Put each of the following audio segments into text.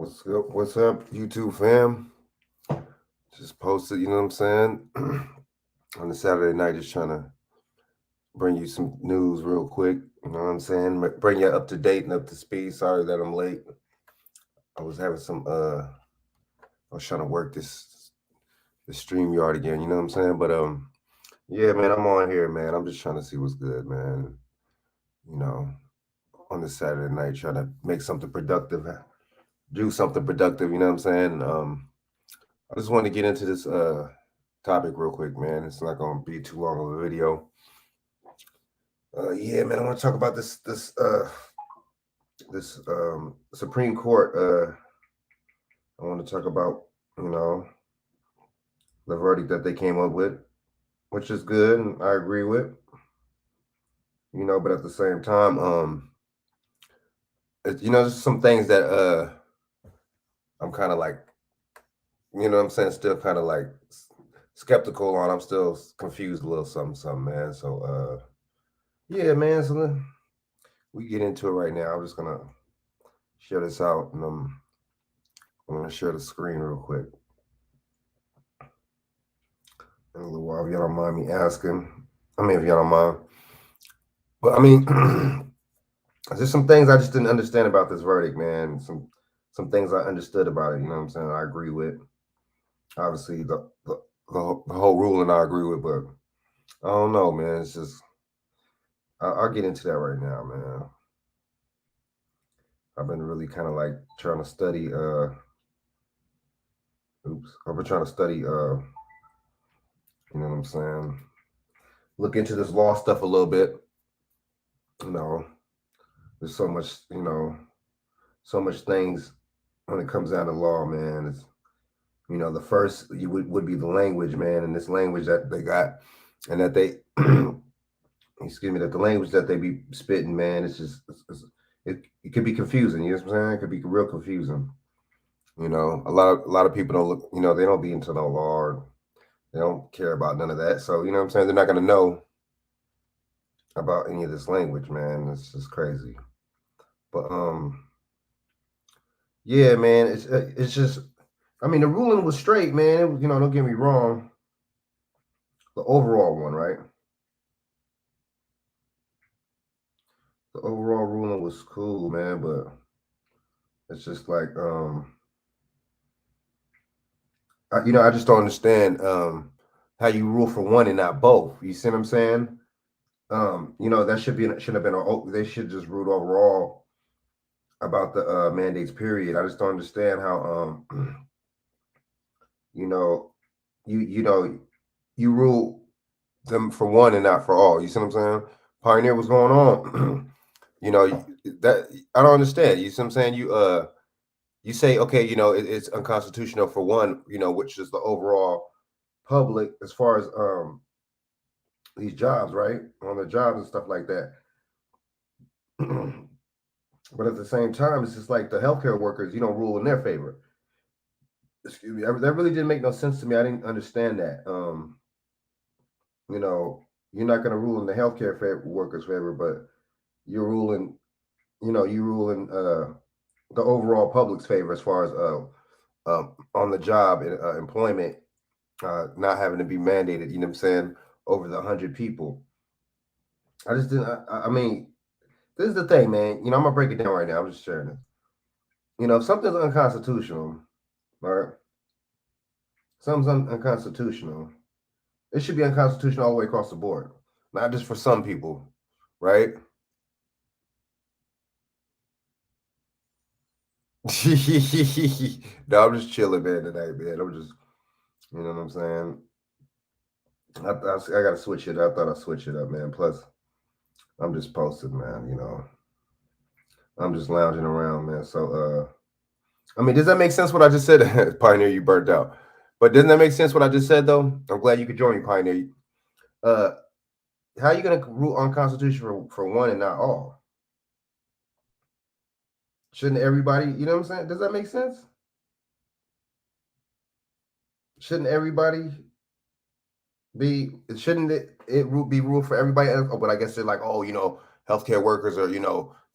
What's up, YouTube fam? Just posted, you know what I'm saying? On the Saturday night, just trying to bring you some news real quick. You know what I'm saying? Bring you up to date and up to speed. Sorry that I'm late. I was having I was trying to work this stream yard again, you know what I'm saying? But yeah, man, I'm on here, man. I'm just trying to see what's good, man. You know, on this Saturday night, trying to make something productive, do something productive, you know what I'm saying? I just want to get into this topic real quick, man. It's not gonna be too long of a video. Yeah, man, I want to talk about this Supreme Court. I want to talk about you know the verdict that they came up with, which is good, and I agree with. But at the same time, there's some things that I'm kind of like, what I'm saying, still kind of like skeptical on. I'm still confused a little, something, man. So, yeah, man. So we get into it right now. I'm just gonna share this out, and I'm gonna share the screen real quick. In a little while, if y'all don't mind me asking. If y'all don't mind. But there's some things I just didn't understand about this verdict, man. Some things I understood about it. You know what I'm saying? I agree with. Obviously, the whole ruling I agree with, but I don't know, man. It's just I'll get into that right now, man. I've been really kind of like trying to study. I've been trying to study. You know what I'm saying? Look into this law stuff a little bit. You know, there's so much. So much things when it comes down to law, man. It's the first you would be the language, man, and this language that they got, and that they, excuse me, that the language that they be spitting, man. It's just it could be confusing. You know what I'm saying? It could be real confusing. A lot of people don't look. They don't be into no law. Or they don't care about none of that. So what I'm saying, they're not gonna know about any of this language, man. It's just crazy. But yeah, man. It's just. The ruling was straight, man. Don't get me wrong. The overall one, right? The overall ruling was cool, man, but it's just like I just don't understand how you rule for one and not both. You see what I'm saying? That shouldn't have been they should just rule overall about the mandates period. I just don't understand how you know you rule them for one and not for all. You see what I'm saying? Pioneer, what's going on? That I don't understand. You see what I'm saying? You say, okay, it's unconstitutional for one, which is the overall public as far as these jobs, right? On the jobs and stuff like that. But at the same time, it's just like the healthcare workers, rule in their favor. Excuse me. That really didn't make no sense to me. I didn't understand that. You're not going to rule in the healthcare workers' favor, but you're ruling, you rule in the overall public's favor as far as on the job and employment not having to be mandated. You know what I'm saying? Over the 100 people. I just didn't. This is the thing, man. I'm gonna break it down right now. I'm just sharing it. If something's unconstitutional, right? Something's unconstitutional. It should be unconstitutional all the way across the board, not just for some people, right? No, I'm just chilling, man, tonight, man. I'm just, you know what I'm saying? I gotta switch it. I thought I'd switch it up, man. Plus, I'm just posted, man. I'm just lounging around, man. So, does that make sense what I just said? Pioneer, you burnt out. But doesn't that make sense what I just said, though? I'm glad you could join me, Pioneer. How are you going to rule unconstitutional for one and not all? Shouldn't everybody, you know what I'm saying? Does that make sense? Shouldn't everybody shouldn't it be ruled for everybody? Oh, but I guess they're like, oh, healthcare workers are,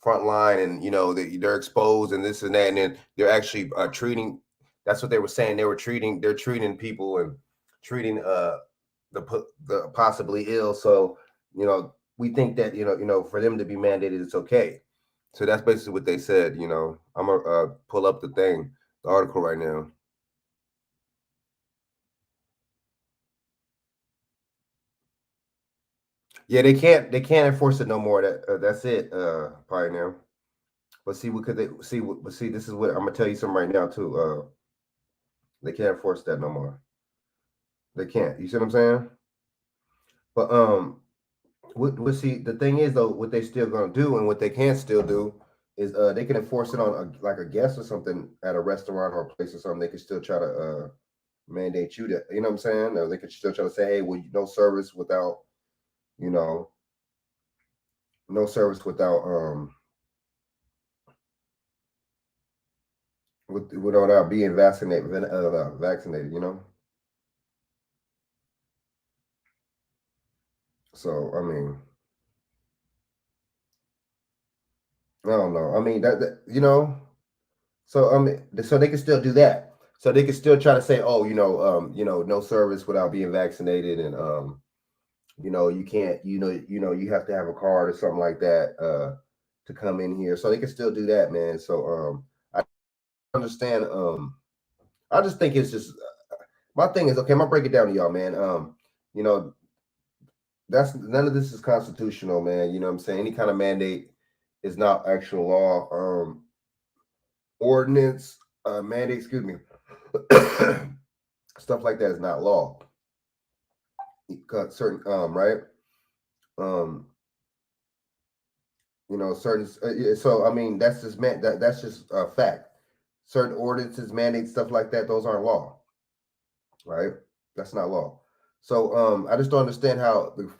front line, and they're exposed and this and that, and then they're actually treating. That's what they were saying. They're treating people and treating the possibly ill. So we think that for them to be mandated, it's okay. So that's basically what they said. I'm gonna pull up the article right now. Yeah, they can't enforce it no more. That's it, Pioneer. But see, what could they see? But see, this is what I'm gonna tell you something right now too. They can't enforce that no more. They can't. You see what I'm saying? But what see the thing is though, what they still gonna do and what they can still do is they can enforce it on like a guest or something at a restaurant or a place or something. They can still try to mandate you that, you know what I'm saying? Or they could still try to say, hey, well, no service without, you know, no service without being vaccinated, So I mean, I don't know. I mean so so they can still do that. So they can still try to say, oh, no service without being vaccinated, and you can't, you have to have a card or something like that to come in here. So they can still do that, man. So I understand. I just think it's just my thing is okay. I'm gonna break it down to y'all, man. You know, that's none of this is constitutional, man. You know what I'm saying? Any kind of mandate is not actual law. Ordinance, mandate, excuse me, stuff like that is not law. Got certain, right? Um, certain. So I mean, that's just that's just a fact. Certain ordinances, mandates, stuff like that, those aren't law, right? That's not law. So I just don't understand how the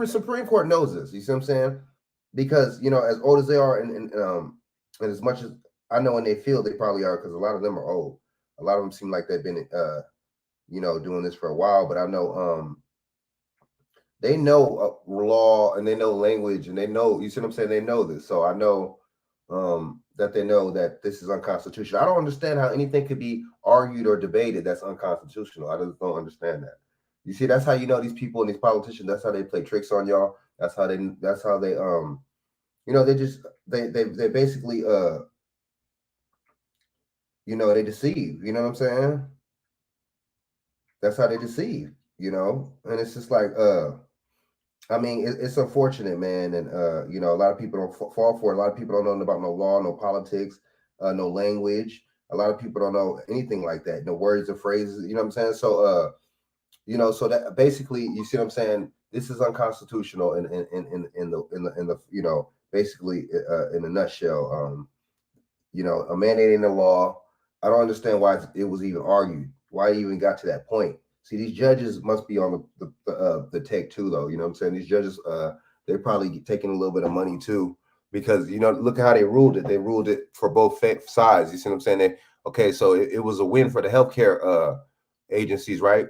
Supreme Court knows this. You see what I'm saying? Because as old as they are, and as much as I know in their field, they probably are, because a lot of them are old. A lot of them seem like they've been doing this for a while. But I know they know law, and they know language, and they know, you see what I'm saying? They know this. So I know that they know that this is unconstitutional. I don't understand how anything could be argued or debated that's unconstitutional. I just don't understand that. You see, that's how these people and these politicians. That's how they play tricks on y'all. That's how they. They just they basically they deceive. You know what I'm saying? That's how they deceive. And it's just like I mean, it's unfortunate, man, and a lot of people don't fall for it. A lot of people don't know about no law, no politics, no language. A lot of people don't know anything like that. No words or phrases. You know what I'm saying? So, so that basically, you see what I'm saying? This is unconstitutional in the basically in a nutshell. A mandating the law. I don't understand why it was even argued. Why it even got to that point. See, these judges must be on the take too, though. You know what I'm saying? These judges, they're probably taking a little bit of money too, because look at how they ruled it. They ruled it for both sides. You see what I'm saying? Okay, so it was a win for the healthcare agencies, right?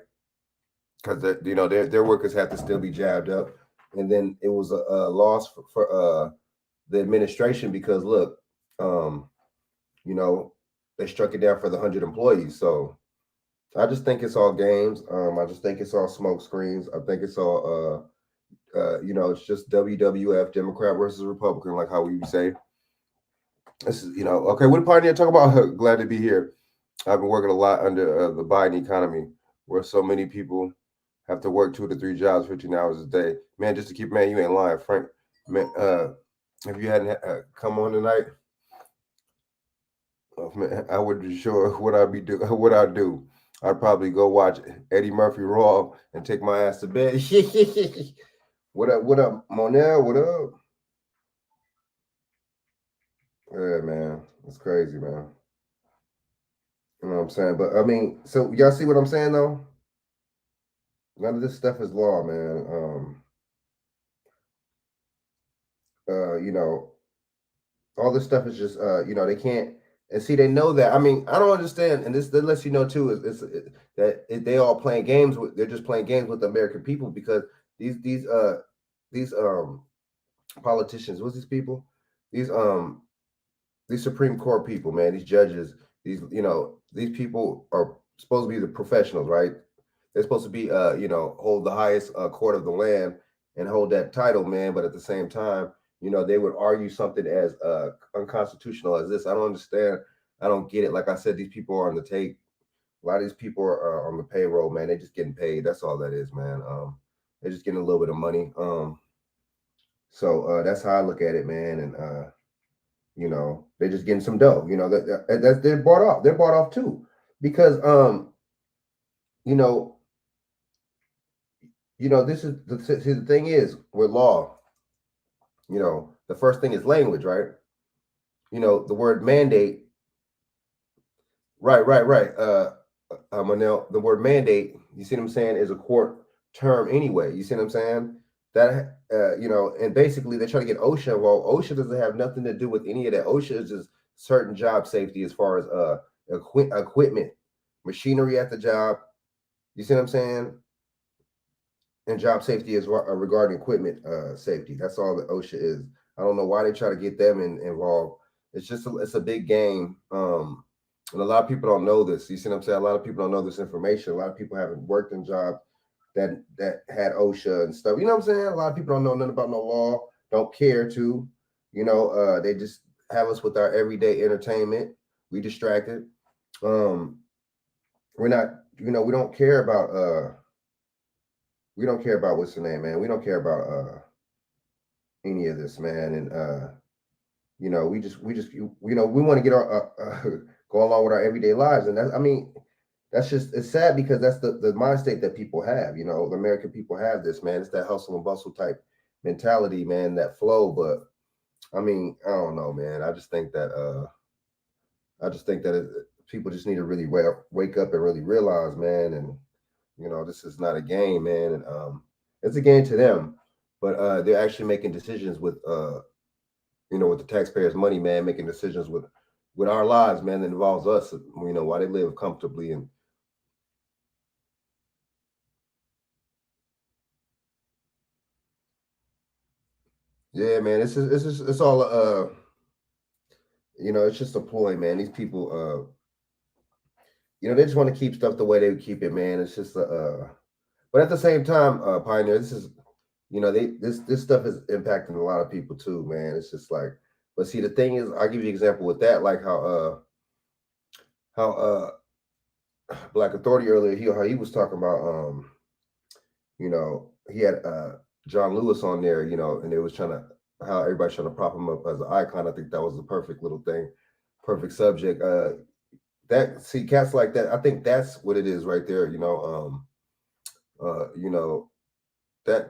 Because their workers have to still be jabbed up, and then it was a loss for the administration, because look, you know, they struck it down for the 100 employees. So I just think it's all games. I just think it's all smoke screens. I think it's all it's just WWF, Democrat versus Republican, like how we say. This is, okay. What part are you talking about? Glad to be here. I've been working a lot under the Biden economy, where so many people have to work 2 to 3 jobs, 15 hours a day. Man, just to keep, man, you ain't lying, Frank. Man, if you hadn't come on tonight, oh, man, I would be sure what I'd be do. What I'd do. I'd probably go watch Eddie Murphy Raw and take my ass to bed. What up? What up, Monel? What up? Yeah, man, it's crazy, man. You know what I'm saying? But I mean, so y'all see what I'm saying though? None of this stuff is law, man. You know, all this stuff is just they can't, and see, they know that. I mean, I don't understand, and this lets you know too that they all playing games with. They're just playing games with the American people, because these politicians, what's these people? these these Supreme Court people, man, these judges, these people are supposed to be the professionals, right? They're supposed to be, hold the highest court of the land and hold that title, man. But at the same time, they would argue something as unconstitutional as this. I don't understand. I don't get it. Like I said, these people are on the tape. A lot of these people are on the payroll, man. They're just getting paid. That's all that is, man. They're just getting a little bit of money. So that's how I look at it, man. And they're just getting some dough. That they're bought off. They're bought off too, because you know, this is the thing is with law. The first thing is language, right? The word mandate. Right. Manel, the word mandate. You see what I'm saying? Is a court term anyway. You see what I'm saying? That and basically they try to get OSHA involved. OSHA doesn't have nothing to do with any of that. OSHA is just certain job safety as far as equipment, machinery at the job. You see what I'm saying? And job safety is regarding equipment safety. That's all that OSHA is. I don't know why they try to get them involved. It's a big game. And a lot of people don't know this. You see what I'm saying? A lot of people don't know this information. A lot of people haven't worked in jobs that had OSHA and stuff. You know what I'm saying? A lot of people don't know nothing about no law, don't care to. They just have us with our everyday entertainment. We distracted. We're not, we don't care about what's the name, man. We don't care about any of this, man. And we want to get our go along with our everyday lives. And that's just, it's sad because that's the mind state that people have. The American people have this, man. It's that hustle and bustle type mentality, man, that flow. But I don't know, man. I just think that people just need to really wake up and really realize, man. And this is not a game, man. And it's a game to them, but they're actually making decisions with with the taxpayers' money, man, making decisions with our lives, man, that involves us. Why they live comfortably. And yeah, man, it's all it's just a ploy, man. These people they just want to keep stuff the way they keep it, man. It's just but at the same time, Pioneer, this is this stuff is impacting a lot of people too, man. It's just like, but see, the thing is, I'll give you an example with that, like how Black Authority earlier, how he was talking about he had John Lewis on there, and it was trying to, how everybody's trying to prop him up as an icon. I think that was the perfect little thing, perfect subject. That, see, cats like that, I think that's what it is right there. That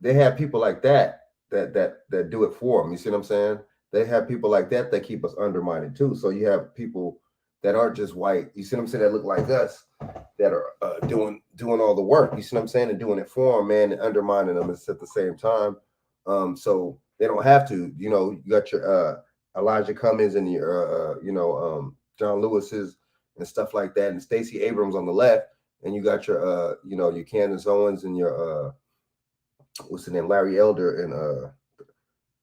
they have people like that do it for them. You see what I'm saying? They have people like that keep us undermined too. So you have people that aren't just white. You see what I'm saying? That look like us, that are doing all the work. You see what I'm saying? And doing it for them, man, and undermining them at the same time. So they don't have to. You got your Elijah Cummings and your John Lewis's and stuff like that, and Stacey Abrams on the left, and you got your your Candace Owens and your what's the name, Larry Elder, and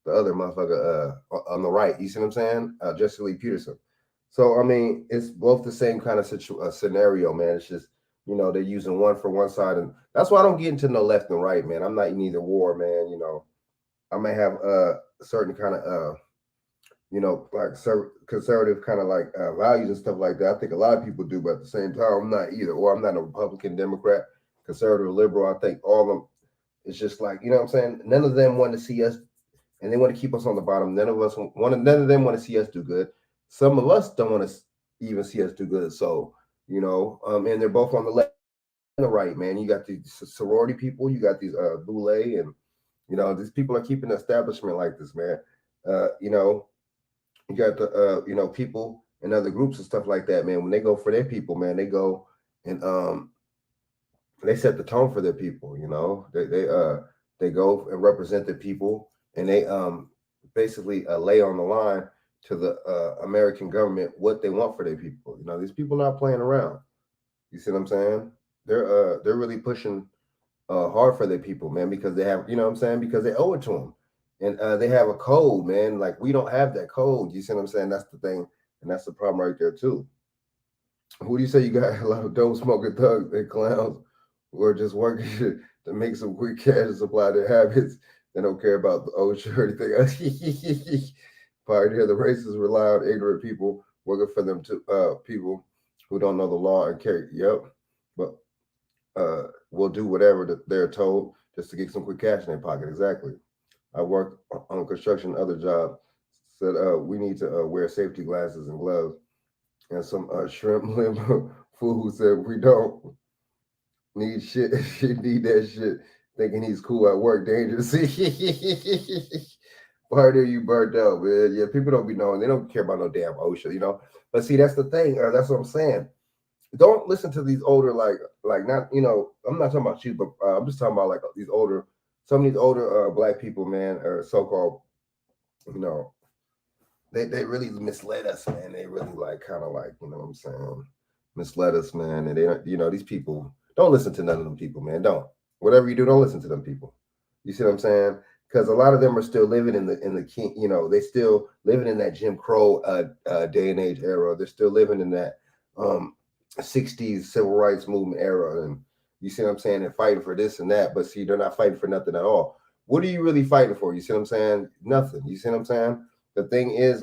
the other motherfucker on the right. You see what I'm saying? Jesse Lee Peterson. So it's both the same kind of scenario, man. It's just they're using one for one side, and that's why I don't get into no left and right, man. I'm not in either war, man. I may have a certain kind of like conservative kind of like values and stuff like that. I think a lot of people do, but at the same time, I'm not either. Or I'm not a Republican, Democrat, conservative, liberal. I think all of them. It's just like, what I'm saying. None of them want to see us, and they want to keep us on the bottom. None of them want to see us do good. Some of us don't want to even see us do good. So and they're both on the left and the right, man. You got these sorority people, you got these boule, and these people are keeping the establishment like this, man. You got the people and other groups and stuff like that, man. When they go for their people, man, they go and they set the tone for their people. They go and represent their people, and they basically lay on the line to the American government what they want for their people. These people not playing around. You see what I'm saying? They're really pushing hard for their people, man, because they have, what I'm saying, because they owe it to them. and they have a code, man. Like we don't have that code. You see what I'm saying? That's the thing, and that's the problem right there too. Who do you say you got a lot of dope smoking thugs and clowns who are just working to make some quick cash and supply their habits? They don't care about the OSHA or anything else. Pioneer the racists rely on ignorant people working for them to people who don't know the law and care. Yep, but will do whatever that they're told just to get some quick cash in their pocket. Exactly. I work on construction, other job. Said we need to wear safety glasses and gloves. And some shrimp limb fool who said we don't need shit. She need that shit. Thinking he's cool at work. Dangerous. Part of you burnt out, man. Yeah, people don't be knowing. They don't care about no damn OSHA, you know. But see, that's the thing. That's what I'm saying. Don't listen to these older, like not, you know. I'm not talking about you, but I'm just talking about like these older, some of these older black people, man, or so-called, you know, they really misled us, man. They really like kind of like, you know what I'm saying, misled us, man. And they don't, you know, these people don't listen to none of them people, man. Don't. Whatever you do, don't listen to them people. You see what I'm saying? Because a lot of them are still living in the king, you know, they still living in that Jim Crow day and age era. They're still living in that um 60s civil rights movement era, and you see what I'm saying, and fighting for this and that. But see, they're not fighting for nothing at all. What are you really fighting for? You see what I'm saying? Nothing. You see what I'm saying? The thing is,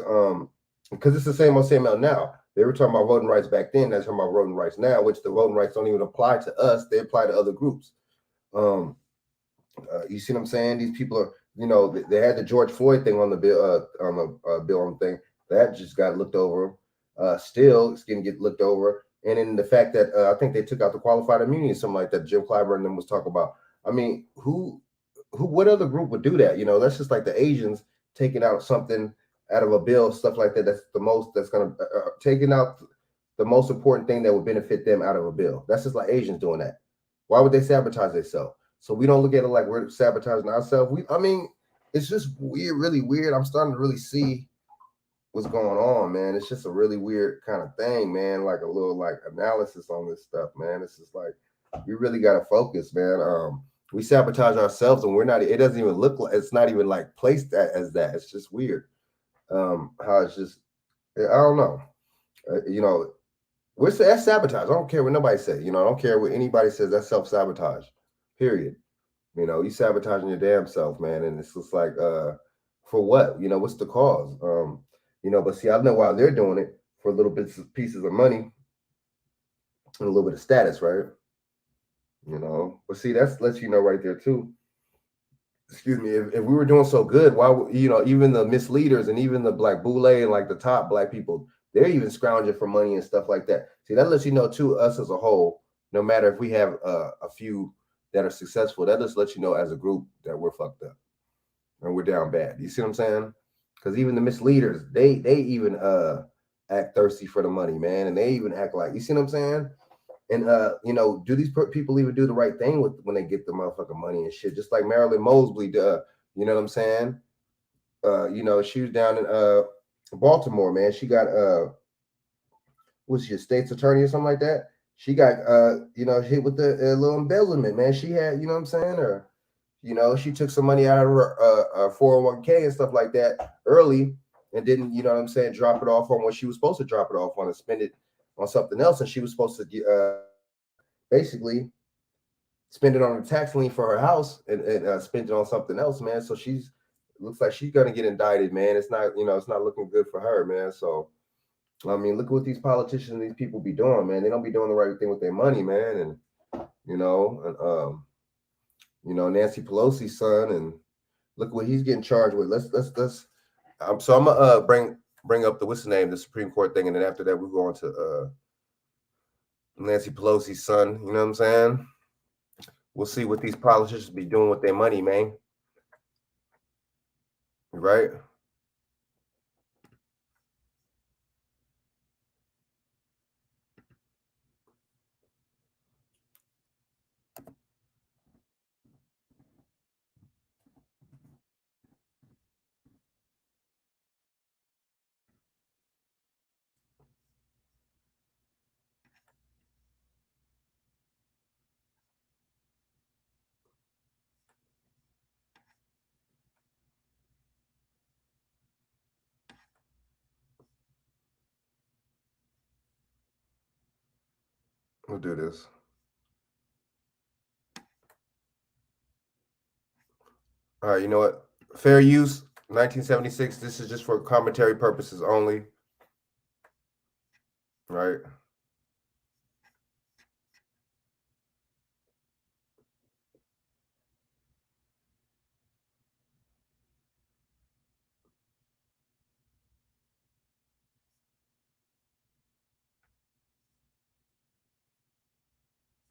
because it's the same old same out now. They were talking about voting rights back then. They're talking about voting rights now, which the voting rights don't even apply to us. They apply to other groups. Um, you see what I'm saying? These people are, you know, they had the George Floyd thing on the bill and thing that just got looked over. Still, it's going to get looked over. And then the fact that I think they took out the qualified immunity, something like that. Jim Clyburn and them was talking about. I mean, what other group would do that? You know, that's just like the Asians taking out something out of a bill, stuff like that. That's the most that's going to taking out the most important thing that would benefit them out of a bill. That's just like Asians doing that. Why would they sabotage themselves? So we don't look at it like we're sabotaging ourselves. I mean, it's just weird, really weird. I'm starting to really see what's going on, man. It's just a really weird kind of thing, man. Like a little like analysis on this stuff, man. It's just like we really gotta focus, man. We sabotage ourselves, and we're not. It doesn't even look like it's not even like placed as that. It's just weird. How it's just I don't know. You know, that's sabotage. I don't care what nobody says. You know, I don't care what anybody says. That's self sabotage. Period. You know, you sabotaging your damn self, man. And it's just like, for what? You know, what's the cause? You know, but see, I know why they're doing it for little bits of pieces of money and a little bit of status, right? You know, but see, that's lets you know right there too. Excuse me, if we were doing so good, why would you know, even the misleaders and even the black boule and like the top black people, they're even scrounging for money and stuff like that. See, that lets you know too, us as a whole, no matter if we have a few that are successful, that just lets you know as a group that we're fucked up and we're down bad. You see what I'm saying? Because even the misleaders, they even act thirsty for the money, man, and they even act like, you see what I'm saying? And you know, do these people even do the right thing with when they get the motherfucking money and shit? Just like Marilyn Mosley, you know what I'm saying? You know, she was down in Baltimore, man. She got was she a state's attorney or something like that? She got you know, hit with the little embezzlement, man. She had, you know what I'm saying, or you know, she took some money out of her 401k and stuff like that early, and didn't, you know what I'm saying, drop it off on what she was supposed to drop it off on and spend it on something else. And she was supposed to basically spend it on a tax lien for her house and spend it on something else, man. So she's looks like she's gonna get indicted, man. It's not, you know, it's not looking good for her, man. So I mean, look at what these politicians and these people be doing, man. They don't be doing the right thing with their money, man. And you know, Nancy Pelosi's son, and look what he's getting charged with. Let's. So I'm gonna bring up the what's the name, the Supreme Court thing, and then after that we go on to Nancy Pelosi's son. You know what I'm saying? We'll see what these politicians be doing with their money, man. Right? We'll do this. All right, you know what? Fair use, 1976. This is just for commentary purposes only. Right?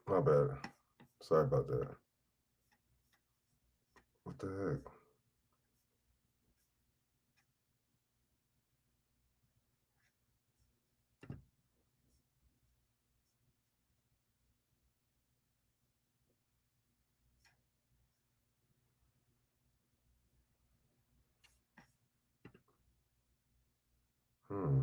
My bad. Sorry about that. What the heck? Hmm.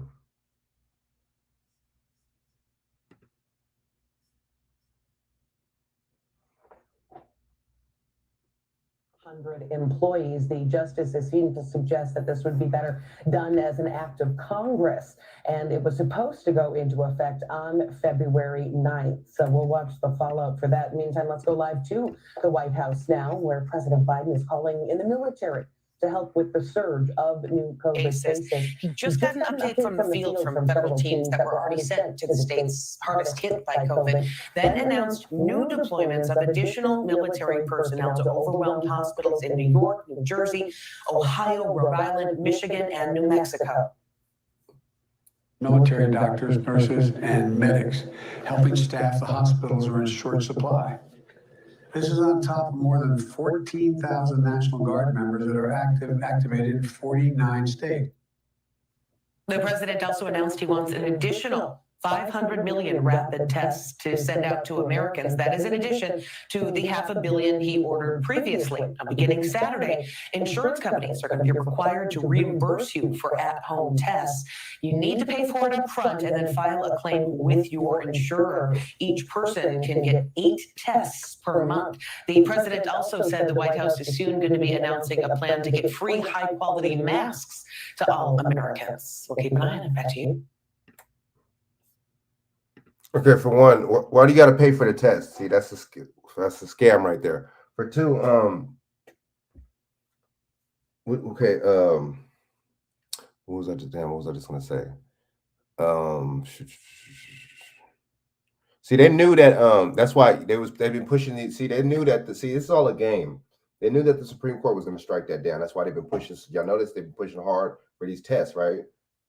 Employees, the justices seem to suggest that this would be better done as an act of Congress, and it was supposed to go into effect on February 9th. So we'll watch the fallout for that. Meantime, let's go live to the White House now, where President Biden is calling in the military to help with the surge of new COVID cases. He just got an update from the field from federal teams that were already sent to the states hardest hit by COVID, then announced new deployments of additional military personnel to overwhelmed hospitals in New York, New Jersey, Ohio, Rhode Island, Michigan, and New Mexico. Military doctors, nurses, and medics helping staff the hospitals are in short supply. This is on top of more than 14,000 National Guard members that are activated in 49 states. The president also announced he wants an additional 500 million rapid tests to send out to Americans. That is in addition to the $500 million he ordered previously. Now, beginning Saturday, insurance companies are going to be required to reimburse you for at-home tests. You need to pay for it up front and then file a claim with your insurer. Each person can get 8 tests per month. The president also said the White House is soon going to be announcing a plan to get free high-quality masks to all Americans. We'll keep an eye on it. Back to you. Okay, for one, why do you got to pay for the test? See, that's a scam right there. For two, okay, what was I just gonna say? See, they knew that that's why they've been pushing these. See, they knew that this is all a game. They knew that the Supreme Court was going to strike that down. That's why they've been pushing. Y'all notice they've been pushing hard for these tests, right?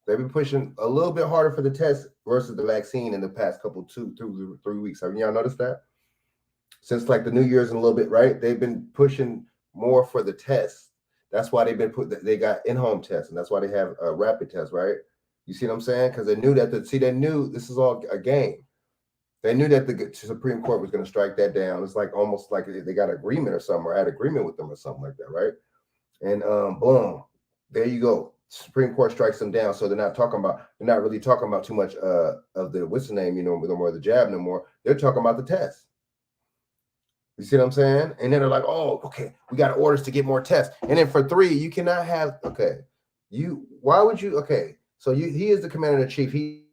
They've been pushing a little bit harder for the test versus the vaccine in the past couple 3 weeks. Have y'all noticed that? Since like the New Year's and a little bit, right? They've been pushing more for the tests. That's why they've been they got in-home tests, and that's why they have a rapid test, right? You see what I'm saying? Because they knew that they knew this is all a game. They knew that the Supreme Court was going to strike that down. It's like almost like they got agreement or something, or had agreement with them or something like that, right? And boom, there you go. Supreme Court strikes them down, so they're not really talking about too much of the what's the name, no more the jab no more. They're talking about the test. You see what I'm saying? And then they're like, oh, okay, we got orders to get more tests. And then for 3, you cannot have why would you? Okay, so he is the commander in chief. He's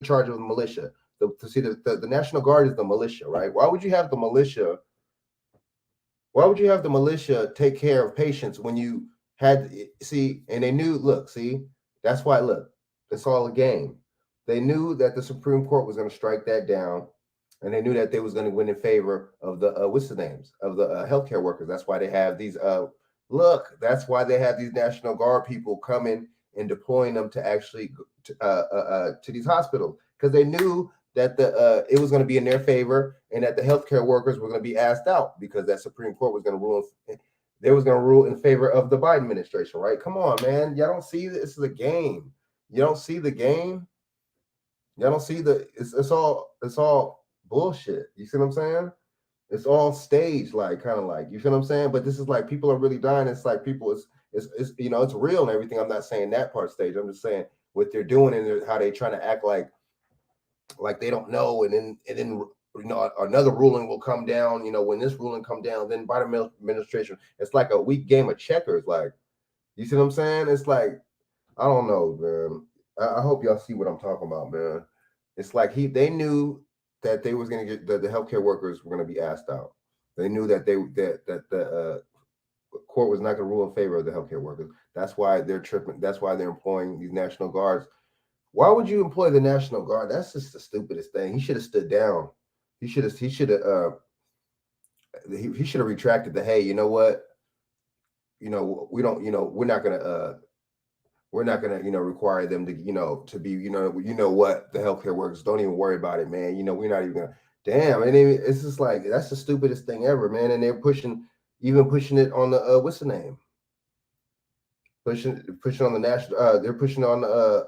in charge of the militia. The National Guard is the militia, right? Why would you have the militia? Why would you have the militia take care of patients when you had and they knew, that's why, it's all a game. They knew that the Supreme Court was going to strike that down, and they knew that they was going to win in favor of the what's the names of the healthcare workers. That's why they have these that's why they have these National Guard people coming and deploying them to actually to these hospitals, because they knew that it was going to be in their favor, and that the healthcare workers were going to be asked out, because that Supreme Court was going to rule. They was going to rule in favor of the Biden administration, right? Come on, man. Y'all don't see this is a game. You don't see the game. Y'all don't see it's all bullshit. You see what I'm saying? It's all staged, kind of you feel what I'm saying? But this is like, people are really dying. It's like people, it's it's real and everything. I'm not saying that part stage. I'm just saying what they're doing and how they trying to act like they don't know, and then another ruling will come down. When this ruling come down, then Biden administration, it's like a weak game of checkers. Like, you see what I'm saying? It's like, I don't know, man. I hope y'all see what I'm talking about, man. It's like they knew that they was going to get the healthcare workers were going to be asked out. They knew that the court was not going to rule in favor of the healthcare workers. That's why they're tripping. That's why they're employing these National Guards. Why would you employ the National Guard? That's just the stupidest thing. He should have stood down. He should have retracted the, hey, you know what? We don't, we're not gonna require them to, to be, what, the healthcare workers, don't even worry about it, man. We're not even gonna, damn. And it's just like, that's the stupidest thing ever, man. And they're pushing it on the, what's the name? Pushing on the national, they're pushing on the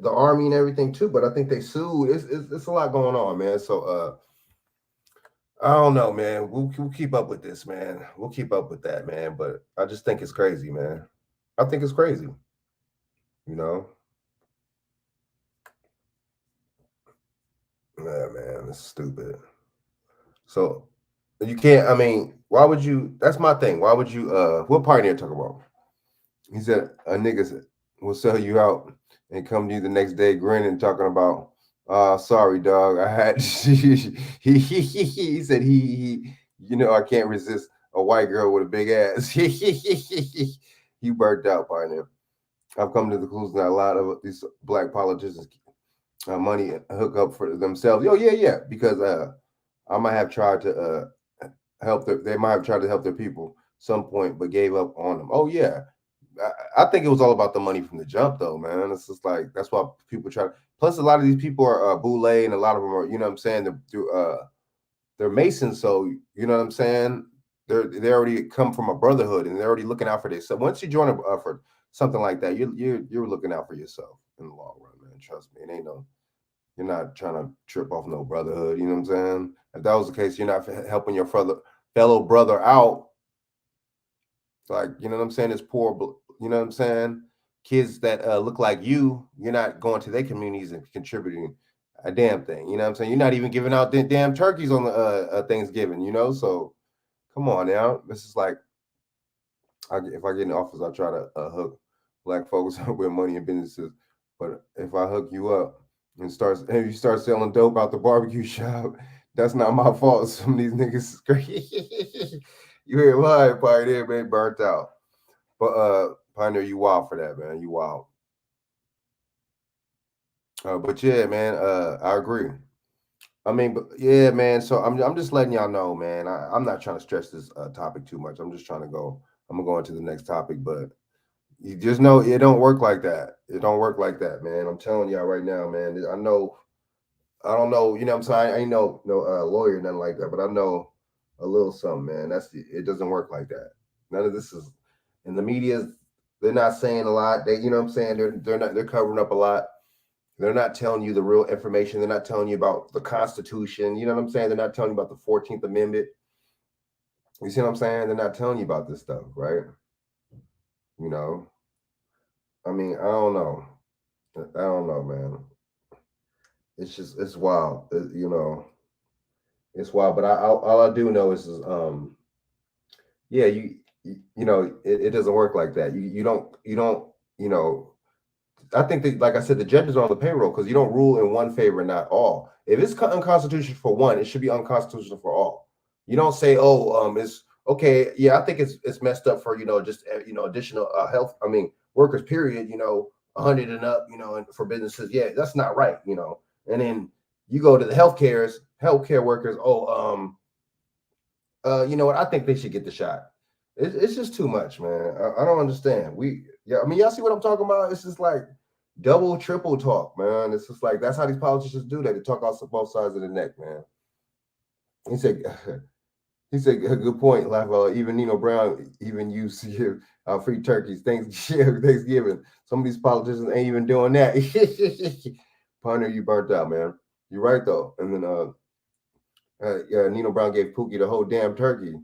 army and everything too, but I think they sued. It's a lot going on, man. So I don't know, man. We'll keep up with this, man. We'll keep up with that, man. But I just think it's crazy, man. I think it's crazy. Yeah, man, it's stupid. So you can't, I mean, why would you, that's my thing. Why would you, what pioneer talk about? He said, a nigga will sell you out and come to you the next day grinning, talking about, sorry, dog. I had, he said, I can't resist a white girl with a big ass. He burnt out, pioneer. I've come to the conclusion that a lot of these black politicians money hook up for themselves. Oh, yeah, because I might have tried to they might have tried to help their people some point, but gave up on them. Oh, yeah. I think it was all about the money from the jump, though, man. It's just like, that's why people try. Plus, a lot of these people are boule, and a lot of them are, you know what I'm saying, they're Masons, so, you know what I'm saying? They already come from a brotherhood, and they're already looking out for themselves. Once you join for something like that, you're looking out for yourself in the long run, man. Trust me. It ain't you're not trying to trip off no brotherhood, you know what I'm saying? If that was the case, you're not helping your fellow brother out. Like, you know what I'm saying? It's poor, you know what I'm saying? Kids that look like you're not going to their communities and contributing a damn thing. You know what I'm saying? You're not even giving out damn turkeys on the Thanksgiving, So come on now. This is like, if I get in the office, I try to hook black folks up with money and businesses. But if I hook you up and you start selling dope out the barbecue shop, that's not my fault. Some of these niggas is crazy. You hear why, Pioneer, man, burnt out. But Pioneer, you wild for that, man. You wild. But yeah, man, I agree. I mean, but yeah, man. So I'm just letting y'all know, man. I'm not trying to stress this topic too much. I'm just trying to go. I'm gonna go into the next topic, but you just know it don't work like that. It don't work like that, man. I'm telling y'all right now, man. I don't know, you know what I'm saying? I ain't no lawyer, nothing like that, but I know a little something, man. It doesn't work like that. None of this is in the media. They're not saying a lot. You know what I'm saying? They're covering up a lot. They're not telling you the real information. They're not telling you about the Constitution. You know what I'm saying? They're not telling you about the 14th Amendment. You see what I'm saying? They're not telling you about this stuff, right? I mean, I don't know. I don't know, man. It's wild. It's wild. But all I do know is yeah, it doesn't work like that. You don't. I think that, like I said, the judges are on the payroll because you don't rule in one favor and not all. If it's unconstitutional for one, it should be unconstitutional for all. You don't say, it's okay. Yeah, I think it's messed up for just additional health. I mean, workers. Period. 100 and up. And for businesses, yeah, that's not right. And then you go to the healthcare workers. You know what? I think they should get the shot. It's just too much, man. I don't understand. I mean, y'all see what I'm talking about? It's just like double, triple talk, man. It's just like that's how these politicians do that. They talk off both sides of the neck, man. He said, a good point. Like even Nino Brown even used to give free turkeys Thanksgiving. Some of these politicians ain't even doing that. Pioneer, you burnt out, man. You're right though. And then Nino Brown gave Pookie the whole damn turkey,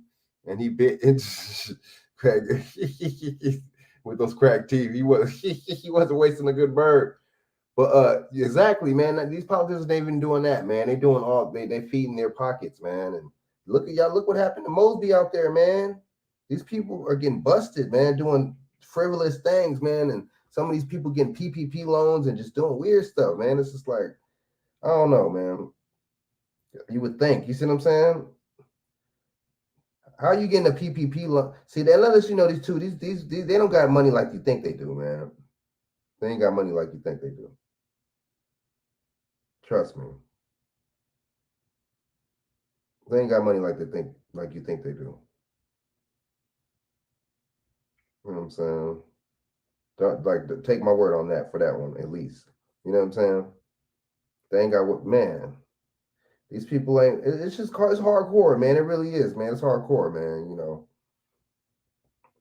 and he bit into crack with those crack teeth. He wasn't wasting a good bird. But exactly, man. These politicians ain't even doing that, man. They doing they feeding their pockets, man. And look what happened to Mosby out there, man. These people are getting busted, man, doing frivolous things, man. And some of these people getting PPP loans and just doing weird stuff, man. It's just like, I don't know, man. You would think. You see what I'm saying? How are you getting a PPP loan? See, that let us you know these they don't got money like you think they do, man. They ain't got money like you think they do. Trust me. They ain't got money like you think they do. You know what I'm saying? Don't, take my word on that for that one, at least. You know what I'm saying? They ain't got what, man. These people ain't. It's just it's hardcore, man. It really is, man. It's hardcore, man. You know,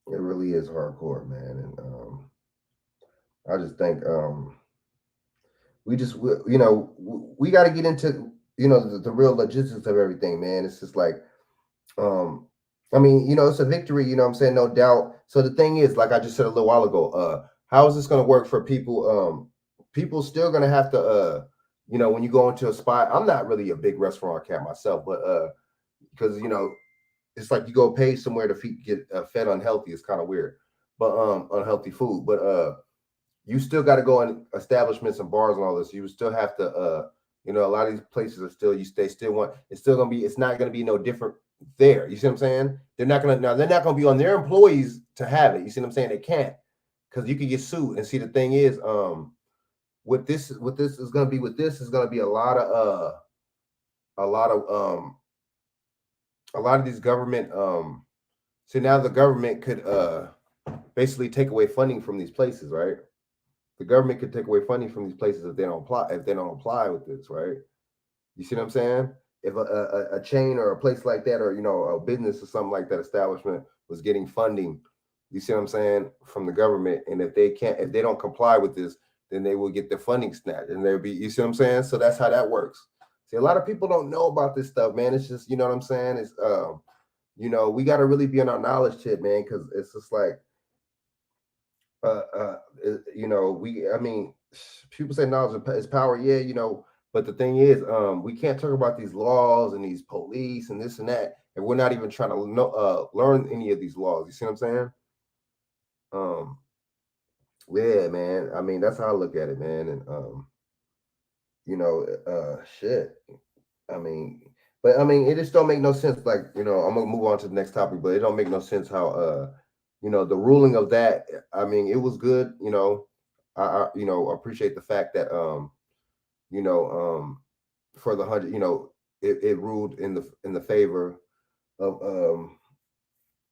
it really is hardcore, man. And I just think we got to get into the real logistics of everything, man. It's just like I mean, it's a victory, you know what I'm saying? No doubt. So the thing is, like I just said a little while ago, how is this going to work for people? People still going to have to, when you go into a spot, I'm not really a big restaurant cat myself, but because, it's like you go pay somewhere to get fed unhealthy. It's kind of weird, but unhealthy food. But you still got to go in establishments and bars and all this. You still have to, a lot of these places are still, it's not going to be no different there. You see what I'm saying? They're not going to be on their employees to have it. You see what I'm saying? They can't, because you could get sued. And see, the thing is, what this is going to be a lot of these government, so now the government could basically take away funding from these places, right? The government could take away funding from these places if they don't apply with this, right? You see what I'm saying? If a chain or a place like that, or a business or something like that establishment was getting funding, you see what I'm saying, from the government, and if they don't comply with this, then they will get their funding snatched, and they'll be, you see what I'm saying? So that's how that works. See, a lot of people don't know about this stuff, man. It's just, you know what I'm saying? It's we got to really be on our knowledge tip, man, because it's just like people say knowledge is power, yeah, but the thing is, we can't talk about these laws and these police and this and that, and we're not even trying to learn any of these laws. You see what I'm saying? Yeah, man. I mean, that's how I look at it, man. And shit. I mean, but I mean, it just don't make no sense. Like, I'm gonna move on to the next topic, but it don't make no sense how the ruling of that. I mean, it was good. I appreciate the fact that for the 100, it ruled in the favor of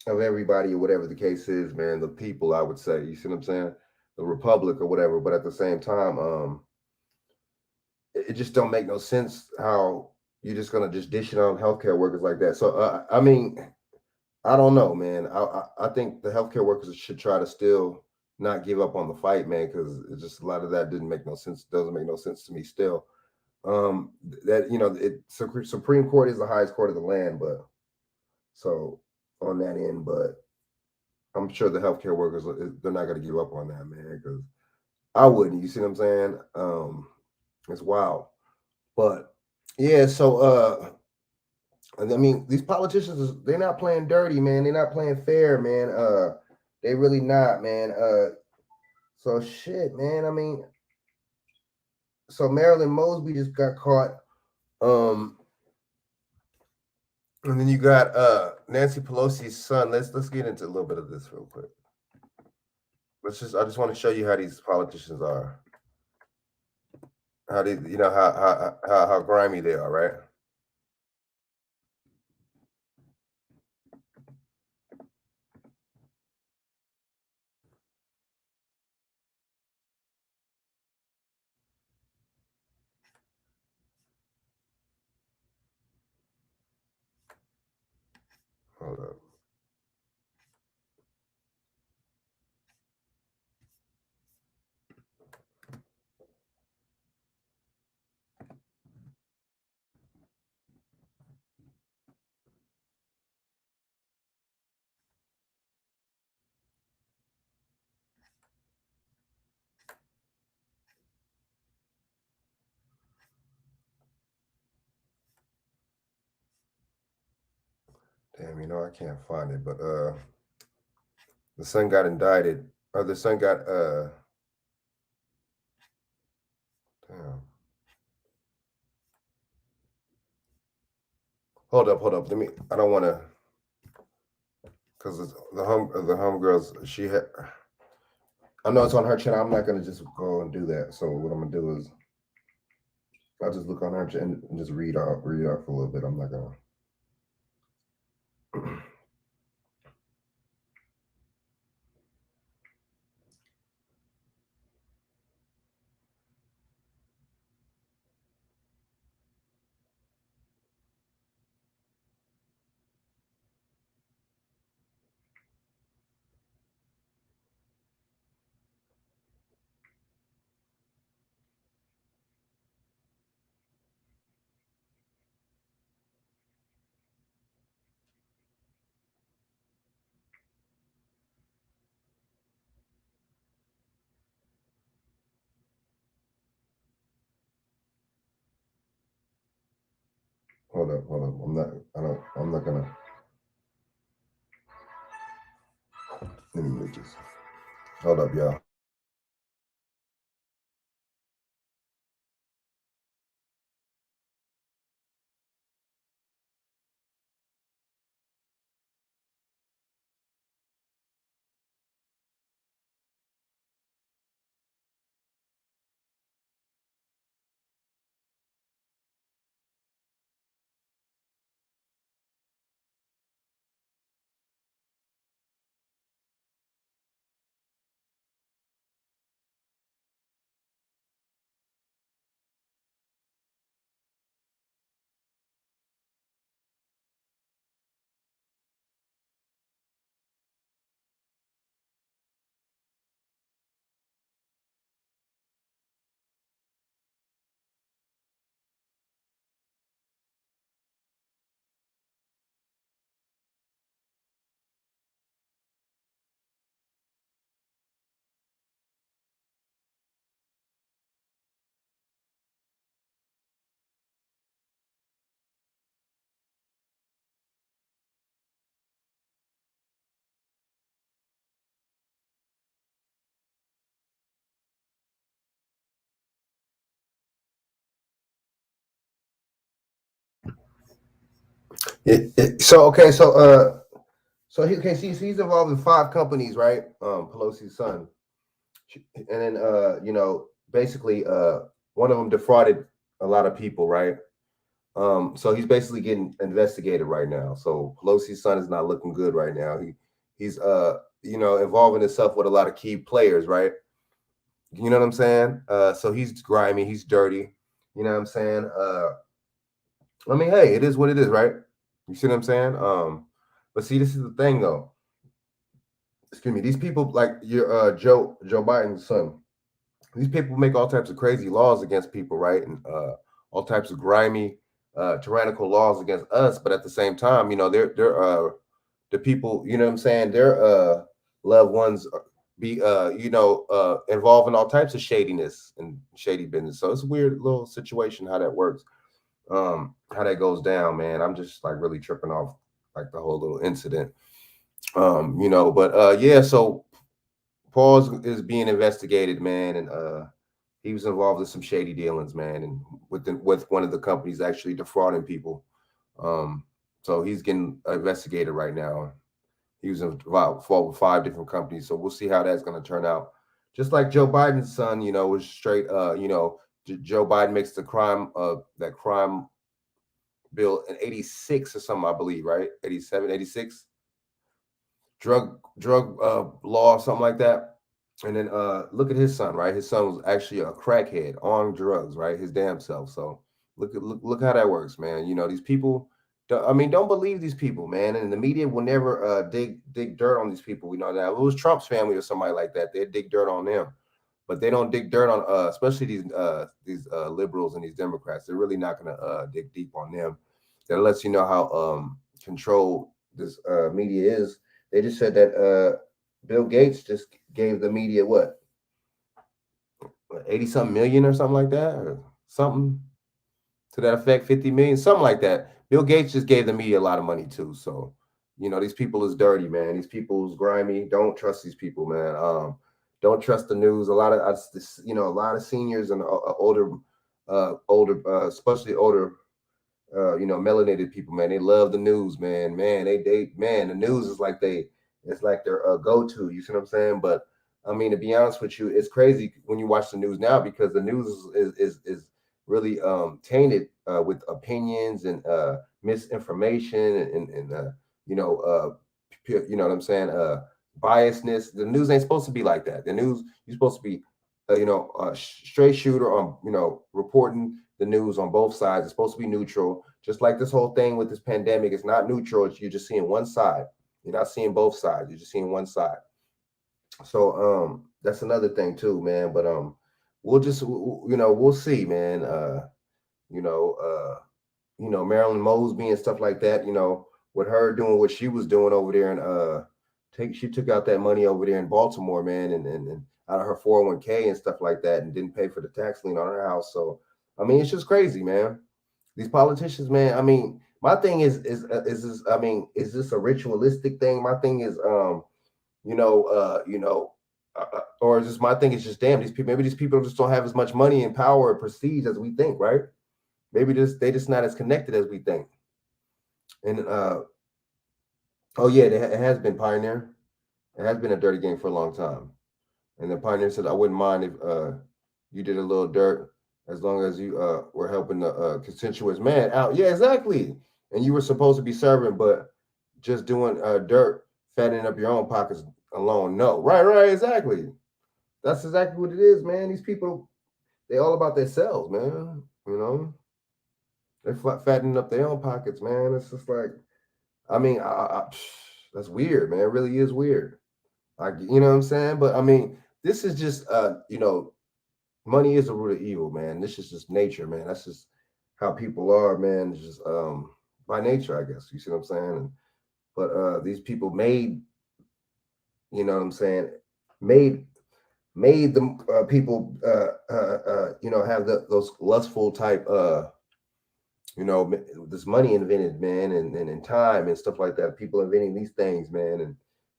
everybody, or whatever the case is, man. The people, I would say. You see what I'm saying? The republic or whatever. But at the same time, it just don't make no sense how you're just gonna just dish it on healthcare workers like that. So I mean, I don't know, man. I think the healthcare workers should try to still not give up on the fight, man, because it's just a lot of that didn't make no sense. Doesn't make no sense to me still. That Supreme Court is the highest court of the land, but so on that end, but I'm sure the healthcare workers, they're not gonna give up on that, man, because I wouldn't. You see what I'm saying? It's wild, but yeah. So I mean, these politicians, they're not playing dirty, man. They're not playing fair, man. They really not, man. So shit, man. I mean, so Marilyn Mosby just got caught. And then you got Nancy Pelosi's son. Let's get into a little bit of this real quick. I just want to show you how these politicians are. How they, how grimy they are, right? Hold up. Damn, I can't find it, but the son got indicted. Or the son got damn. Hold up. Let me. I don't want to, because the homegirls. She had. I know it's on her channel. I'm not gonna just go and do that. So what I'm gonna do is, I'll just look on her channel and just read out for a little bit. I'm not gonna. Hold up. I'm not. I'm not gonna. Let me move this. Hold up, y'all. So okay, he's involved in 5 companies, right? Pelosi's son, and then basically one of them defrauded a lot of people, right? So he's basically getting investigated right now. So Pelosi's son is not looking good right now. He's involving himself with a lot of key players, right? You know what I'm saying? So he's grimy, he's dirty. You know what I'm saying? I mean, hey, it is what it is, right? You see what I'm saying? But see, this is the thing though. Excuse me, these people like your Joe Biden's son, these people make all types of crazy laws against people, right? And all types of grimy, tyrannical laws against us. But at the same time, they're the people, you know what I'm saying? Their loved ones be involved in all types of shadiness and shady business. So it's a weird little situation how that works. How that goes down, man. I'm just like really tripping off like the whole little incident. But yeah, so Paul is being investigated, man, and he was involved in some shady dealings, man, and with one of the companies actually defrauding people. So he's getting investigated right now. He was involved with 5 different companies, so we'll see how that's going to turn out. Just like Joe Biden's son, was straight. Joe Biden makes the that crime bill in '86 or something, I believe, right? 87, 86 drug law, something like that. And then look at his son, right? His son was actually a crackhead on drugs, right? His damn self. So look how that works, man. These people. Don't believe these people, man. And the media will never dig dirt on these people. We know that. If it was Trump's family or somebody like that, they'd dig dirt on them. But they don't dig dirt on, especially these liberals and these Democrats. They're really not going to dig deep on them. That lets you know how controlled this media is. They just said that Bill Gates just gave the media what 80-something million or something like that, or something to that effect, 50 million, something like that. Bill Gates just gave the media a lot of money too. So, these people is dirty, man. These people is grimy. Don't trust these people, man. Don't trust the news. A lot of seniors and older, especially older melanated people, man. They love the news, man. The news is like it's like their go-to. You see what I'm saying? But I mean, to be honest with you, it's crazy when you watch the news now because the news is really tainted with opinions and misinformation and you know what I'm saying, biasness. The news ain't supposed to be like that. The news, you're supposed to be a straight shooter on reporting the news on both sides. It's supposed to be neutral. Just like this whole thing with this pandemic, it's not neutral. You're just seeing one side. You're not seeing both sides. You're just seeing one side. So that's another thing too, man. But we'll just we'll see, man. Marilyn Mosby and stuff like that, with her doing what she was doing over there and she took out that money over there in Baltimore, man, and out of her 401k and stuff like that and didn't pay for the tax lien on her house. So I mean, it's just crazy, man. These politicians, man. I mean, my thing is this, I mean, is this a ritualistic thing? My thing is or is this my thing is just damn, maybe these people just don't have as much money and power and prestige as we think, right? Maybe they just not as connected as we think. And oh yeah, it has been Pioneer. It has been a dirty game for a long time. And the Pioneer said, I wouldn't mind if you did a little dirt as long as you were helping the constituents man out. Yeah, exactly. And you were supposed to be serving, but just doing dirt, fattening up your own pockets alone. No, right, exactly. That's exactly what it is, man. These people, they all about themselves, man. They're fattening up their own pockets, man. It's just like, I mean, that's weird, man. It really is weird. You know what I'm saying? But I mean, this is just, money is the root of evil, man. This is just nature, man. That's just how people are, man. It's just by nature, I guess. You see what I'm saying? But these people made, you know what I'm saying, made the people, have those lustful type, this money invented, man, and time and stuff like that. People inventing these things, man, and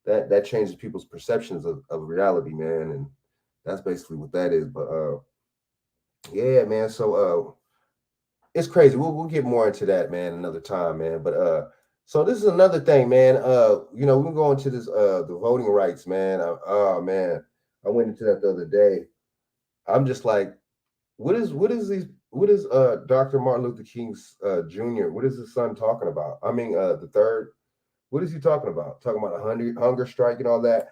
that changes people's perceptions of reality, man, and that's basically what that is. But yeah, man. So it's crazy. We'll get more into that, man, another time, man. But so this is another thing, man. We're going to this the voting rights, man. Oh man, I went into that the other day. I'm just like, what is Dr. Martin Luther King's Jr. What is his son talking about? I mean, the third. What is he talking about? Talking about a hunger strike and all that.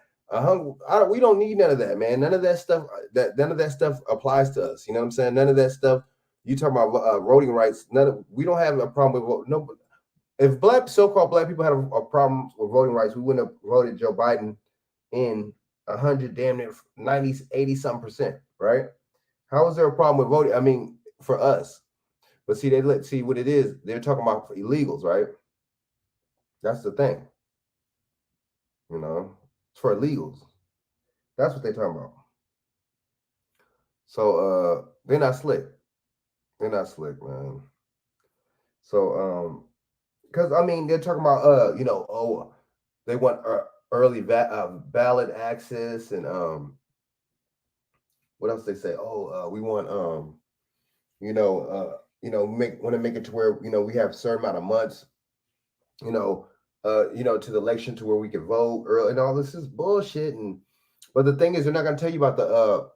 We don't need none of that, man. None of that stuff applies to us. You know what I'm saying? None of that stuff. You talking about voting rights? We don't have a problem with no. If so-called black people had a problem with voting rights, we wouldn't have voted Joe Biden in 100, damn near 90, 80-something%, right? How is there a problem with voting? I mean, for us. But see, see what it is. They're talking about illegals, right? That's the thing. It's for illegals. That's what they're talking about. So they're not slick. They're not slick, man. So because I mean they're talking about they want early ballot access and what else they say? We want want to make it to where we have a certain amount of months to the election to where we can vote early and all this is bullshit. But the thing is, they're not going to tell you about the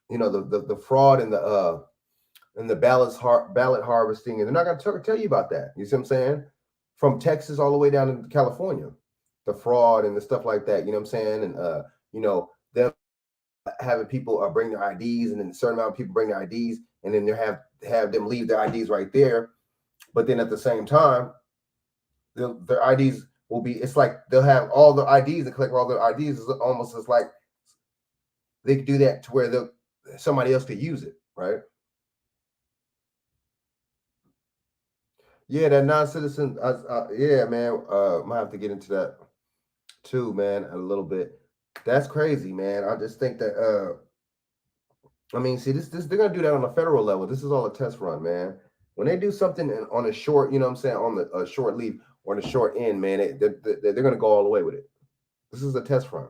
the fraud and the ballot harvesting, and they're not going to tell you about that. You see what I'm saying? From Texas all the way down to California, the fraud and the stuff like that. You know what I'm saying? And them having people bring their IDs, and then a certain amount of people bring their IDs, and then they have them leave their IDs right there. But then at the same time, their IDs will be, it's like they'll have all the IDs and collect all their IDs. It's almost as like they could do that to where somebody else could use it, right? Yeah, that non-citizen, yeah, man, might have to get into that too, man, a little bit. That's crazy, man. I just think that, I mean, see, this they're gonna do that on a federal level. This is all a test run, man. When they do something on a short, you know what I'm saying, on the short leave or on the short end, man, they're gonna go all the way with it. This is a test run.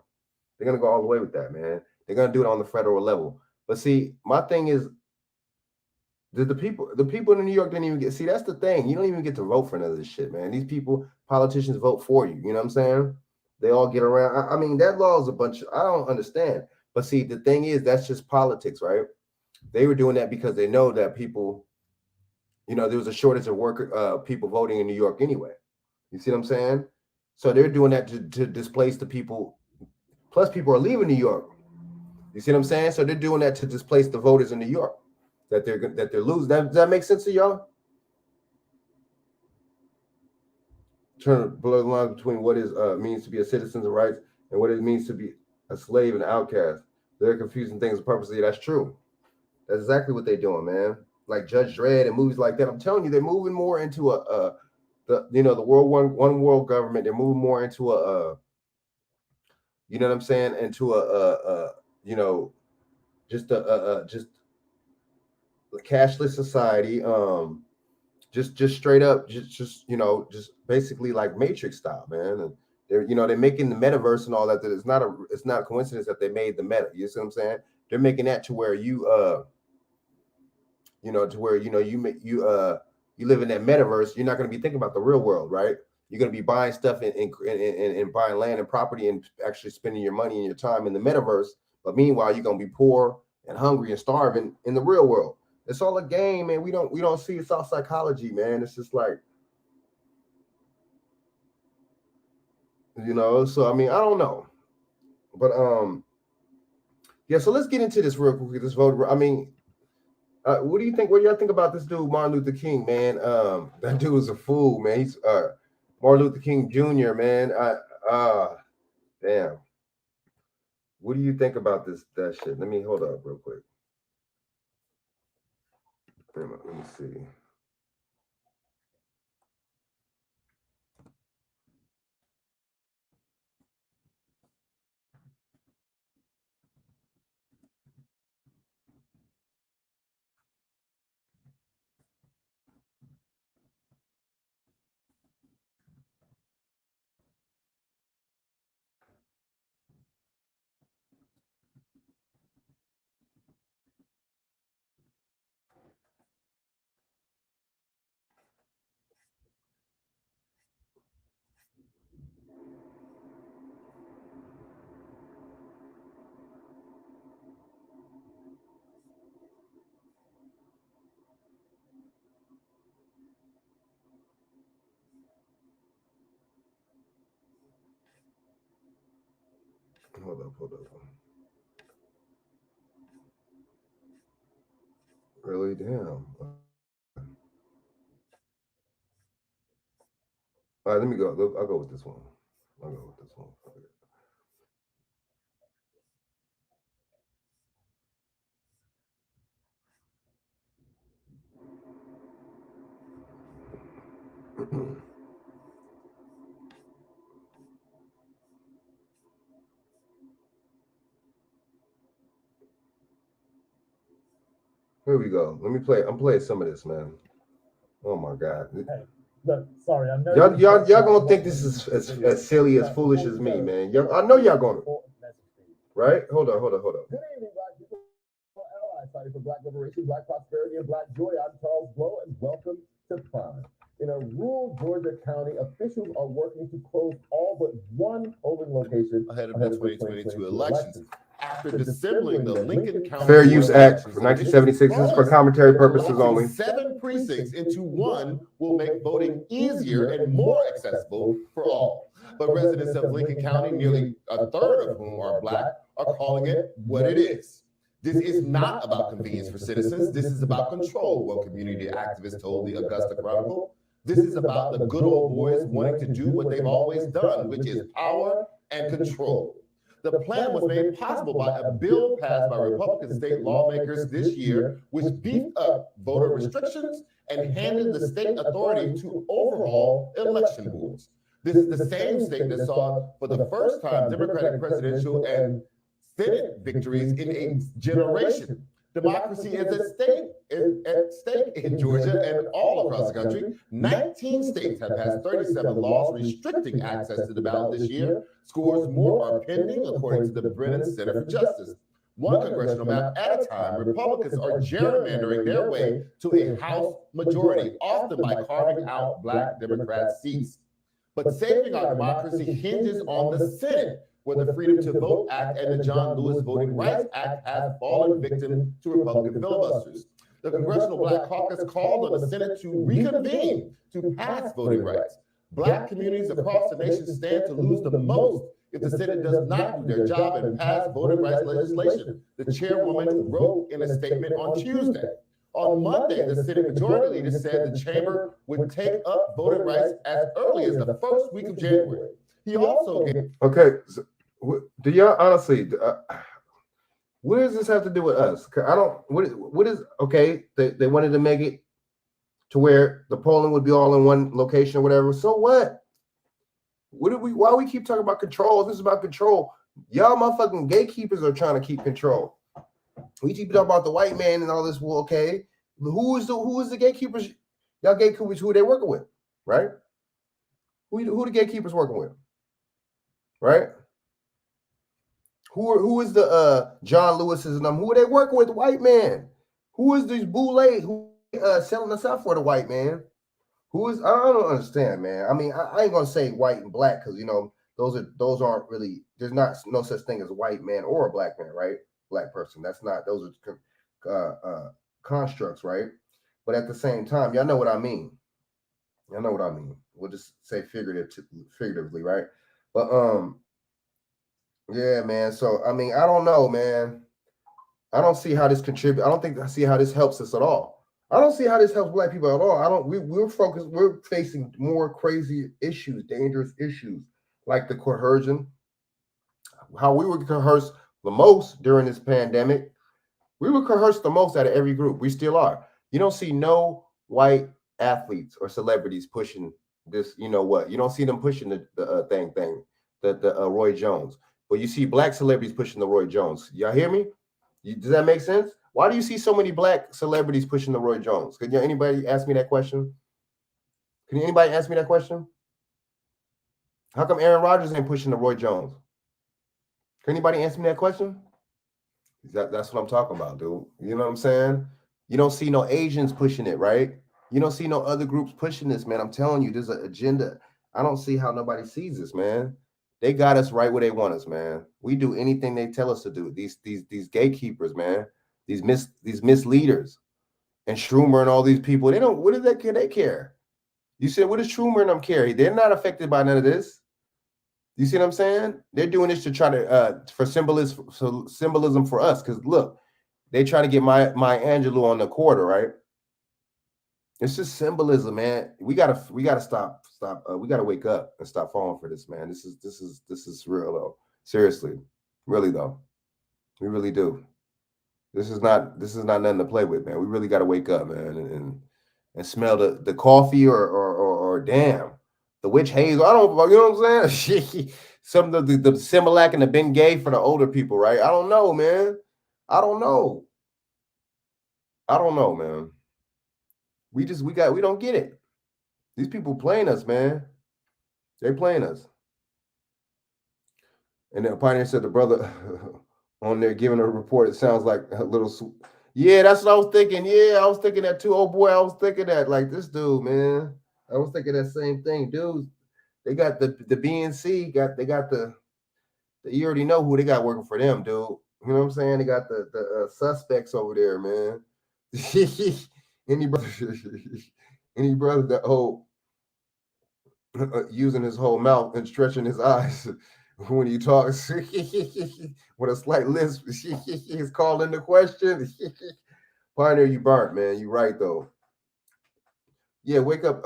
They're gonna go all the way with that, man. They're gonna do it on the federal level. But see, my thing is, The people in New York didn't even get, see, that's the thing. You don't even get to vote for none of this shit, man. These people, politicians vote for you. You know what I'm saying? They all get around. I mean, that law is a bunch of, I don't understand. But see, the thing is, that's just politics, right? They were doing that because they know that people, you know, there was a shortage of people voting in New York anyway. You see what I'm saying? So they're doing that to displace the people. Plus, people are leaving New York. You see what I'm saying? So they're doing that to displace the voters in New York that they're losing. Does that make sense to y'all? Trying to blur the line between what is means to be a citizen of rights and what it means to be a slave and outcast. They're confusing things purposely. That's true. That's exactly what they're doing, man. Like Judge Dredd and movies like that. I'm telling you, they're moving more into the one world government. They're moving more into you know what I'm saying, into you know, just a cashless society. Just straight up, just you know, just basically like Matrix style, man. And they're making the metaverse and all that. That it's not a coincidence that they made the meta. You see what I'm saying? They're making that to where you you live in that metaverse. You're not going to be thinking about the real world, right? You're going to be buying stuff and buying land and property and actually spending your money and your time in the metaverse. But meanwhile, you're going to be poor and hungry and starving in the real world. It's all a game, man. We don't see, it's all psychology, man. It's just like, you know. So I mean, I don't know, but yeah. So let's get into this real quick. This vote. I mean, what do you think? What do y'all think about this dude, Martin Luther King, man? That dude is a fool, man. He's Martin Luther King Jr., man. Damn. What do you think about that shit? Let me hold up real quick. Let me see. Hold up. Really? Damn. All right, let me go. I'll go with this one. Here we go. Let me play. I'm playing some of this, man. Oh my God. Hey, look, sorry, I know y'all gonna think this is as silly, as foolish as me, man. I know y'all gonna. Right? Hold on. Good evening, Black people, allies fighting for Black liberation, Black prosperity, and Black joy. I'm Charles Blow, and welcome to Prime. In a rural Georgia county, officials are working to close all but one polling location ahead of the 2022 elections. After dissembling the Lincoln County Fair Use Act for 1976 is for commentary purposes only. 7 precincts into one will make voting easier and more accessible for all. But residents of Lincoln County, nearly a third of whom are Black, are calling it what it is. This is not about convenience for citizens. This is about control, what community activists told the Augusta Chronicle. This is about the good old boys wanting to do what they've always done, which is power and control. The plan was made possible by a bill passed by Republican state lawmakers this year, which beefed up voter restrictions and handed the state authority to overhaul election rules. This is the same state that saw, for the first time, Democratic presidential and Senate victories in a generation. Democracy is at stake in Georgia and all across the country. 19 states have passed 37 laws restricting access to the ballot this year. Scores more are pending, according to the Brennan Center for Justice. one congressional map at a time, Republicans are gerrymandering their way to a House majority, often by carving out Black Democrat seats. But saving our democracy hinges on the Senate, where the Freedom to Vote Act and the John Lewis Voting Rights Act have fallen victim to Republican filibusters. The Congressional Black Caucus called on the Senate to reconvene to pass voting rights. Black communities across the nation stand to lose the most if the Senate does not do their job and pass voting rights legislation, the chairwoman wrote in a statement on Tuesday. On Monday, the Senate Majority Leader said the chamber would take up voting rights as early as the first week of January. He also gave... Okay, so, do y'all honestly, what does this have to do with us? 'Cause I don't, what is, okay, they wanted to make it to where the polling would be all in one location or whatever. So what? Why we keep talking about control? This is about control. Y'all motherfucking gatekeepers are trying to keep control. We keep talking about the white man and all this. Well, okay, who is the gatekeepers? Y'all gatekeepers, who are they working with, right? Who the gatekeepers working with, right? Who is the John Lewis's and them? Who are they working with? The white man. Who is these boule who selling us out for the white man? Who is? I don't understand, man. I mean, I ain't gonna say white and black because those aren't really. There's no such thing as a white man or a black man, right? Black person. That's not. Those are constructs, right? But at the same time, y'all know what I mean. Y'all know what I mean. We'll just say figuratively, right? But yeah, man. So I mean, I don't know, man. I don't see how this contributes. I see how this helps us at all. I don't see how this helps Black people at all. We're focused. We're facing more crazy issues, dangerous issues, like the coercion. How we were coerced the most during this pandemic. We were coerced the most out of every group. We still are. You don't see no white athletes or celebrities pushing this. You know what? You don't see them pushing the Roy Jones. But you see Black celebrities pushing the Roy Jones. Y'all hear me? Does that make sense? Why do you see so many Black celebrities pushing the Roy Jones? Could anybody ask me that question? Can anybody ask me that question? How come Aaron Rodgers ain't pushing the Roy Jones? Can anybody answer me that question? That's what I'm talking about, dude. You know what I'm saying? You don't see no Asians pushing it, right? You don't see no other groups pushing this, man. I'm telling you, there's an agenda. I don't see how nobody sees this, man. They got us right where they want us, man. We do anything they tell us to do. These gatekeepers, man. These misleaders, and Schumer and all these people. They don't. What do they care? You said, what does Schumer and them care? They're not affected by none of this. You see what I'm saying? They're doing this to try to for symbolism for us. Because look, they try to get Maya Angelou on the quarter, right? It's just symbolism, man. We gotta stop. We gotta wake up and stop falling for this, man. This is real though. Seriously, really though, we really do. This is not nothing to play with, man. We really gotta wake up, man, and smell the coffee or damn the witch hazel. I don't, you know what I'm saying? Some of the Similac and the Bengay for the older people, right? I don't know, man. I don't know, man. We don't get it. These people playing us, man. They playing us. And the Pioneer said the brother on there giving a report, it sounds like a little. Yeah, that's what I was thinking. Yeah, I was thinking that too. Oh boy, I was thinking that, like, this dude, man. I was thinking that same thing, dude. They got the BNC, they got you already know who they got working for them, dude. You know what I'm saying? They got the suspects over there, man. Any brother that using his whole mouth and stretching his eyes when he talks with a slight lisp, he's calling the question. Pioneer, you burnt, man. You right though. Yeah, wake up.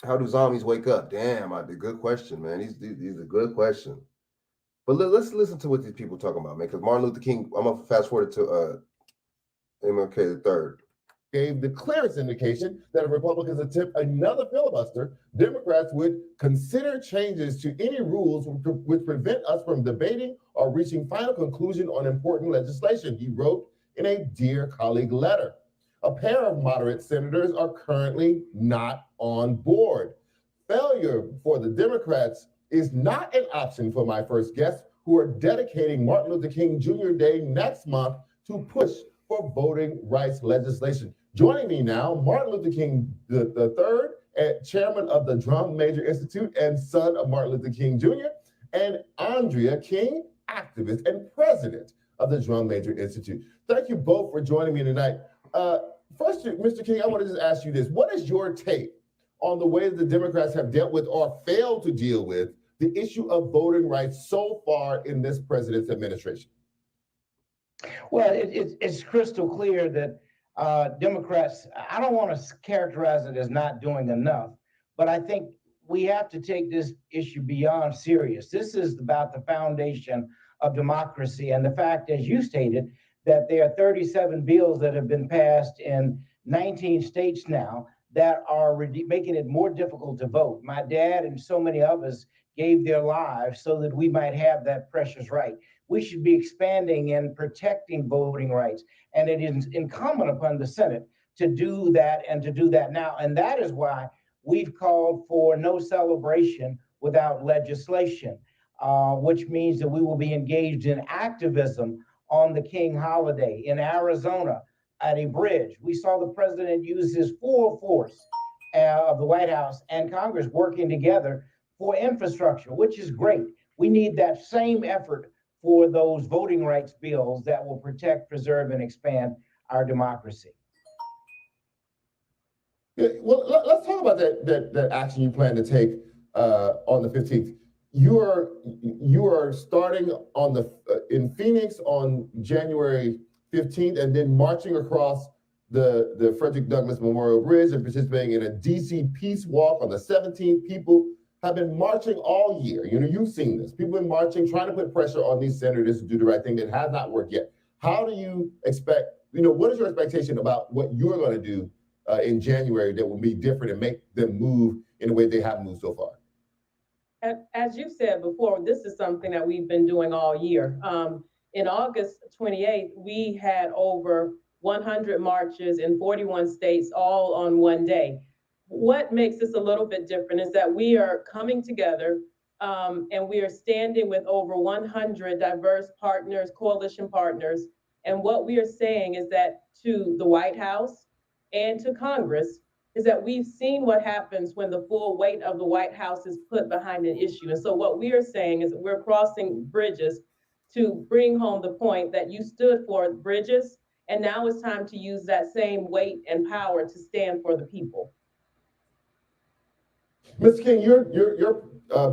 How do zombies wake up? Damn, good question, man. These are good question. But let's listen to what these people talking about, man. Because Martin Luther King, I'm gonna fast forward to MLK III. Gave the clearest indication that if Republicans attempt another filibuster, Democrats would consider changes to any rules which prevent us from debating or reaching final conclusion on important legislation, he wrote in a Dear Colleague letter. A pair of moderate senators are currently not on board. Failure for the Democrats is not an option for my first guest, who are dedicating Martin Luther King Jr. Day next month to push for voting rights legislation. Joining me now, Martin Luther King III, and chairman of the Drum Major Institute and son of Martin Luther King Jr., and Andrea King, activist and president of the Drum Major Institute. Thank you both for joining me tonight. First, Mr. King, I want to just ask you this. What is your take on the way that the Democrats have dealt with or failed to deal with the issue of voting rights so far in this president's administration? Well, it's crystal clear that Democrats, I don't want to characterize it as not doing enough, but I think we have to take this issue beyond serious. This is about the foundation of democracy and the fact, as you stated, that there are 37 bills that have been passed in 19 states now that are making it more difficult to vote. My dad and so many others gave their lives so that we might have that precious right. We should be expanding and protecting voting rights. And it is incumbent upon the Senate to do that and to do that now. And that is why we've called for no celebration without legislation, which means that we will be engaged in activism on the King holiday. In Arizona, at a bridge, we saw the president use his full force of the White House and Congress working together for infrastructure, which is great. We need that same effort for those voting rights bills that will protect, preserve, and expand our democracy. Yeah, well, let's talk about that action you plan to take on the 15th. You are starting on in Phoenix on January 15th, and then marching across the Frederick Douglass Memorial Bridge and participating in a DC Peace Walk on the 17th. People have been marching all year. You know, you've seen this. People have been marching, trying to put pressure on these senators to do the right thing that has not worked yet. How do you expect, what is your expectation about what you're going to do in January that will be different and make them move in the way they have moved so far? As you said before, this is something that we've been doing all year. In August 28th, we had over 100 marches in 41 states, all on one day. What makes this a little bit different is that we are coming together and we are standing with over 100 diverse partners, coalition partners. And what we are saying is that to the White House and to Congress, is that we've seen what happens when the full weight of the White House is put behind an issue. And so what we are saying is that we're crossing bridges to bring home the point that you stood for bridges, and now it's time to use that same weight and power to stand for the people. Mr. King, you're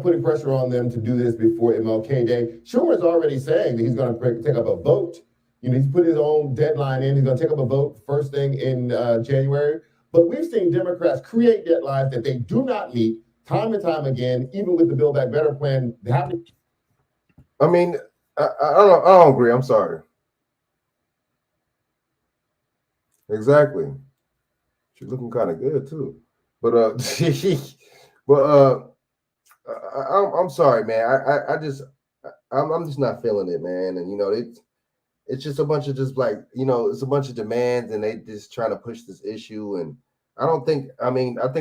putting pressure on them to do this before MLK Day. Schumer's already saying that he's going to take up a vote. He's put his own deadline in. He's going to take up a vote first thing in January. But we've seen Democrats create deadlines that they do not meet time and time again, even with the Build Back Better plan. I mean, I don't agree. I'm sorry. Exactly. She's looking kind of good too. But I'm sorry, man. I'm just not feeling it, man. And it's just a bunch of it's a bunch of demands, and they just trying to push this issue. And I think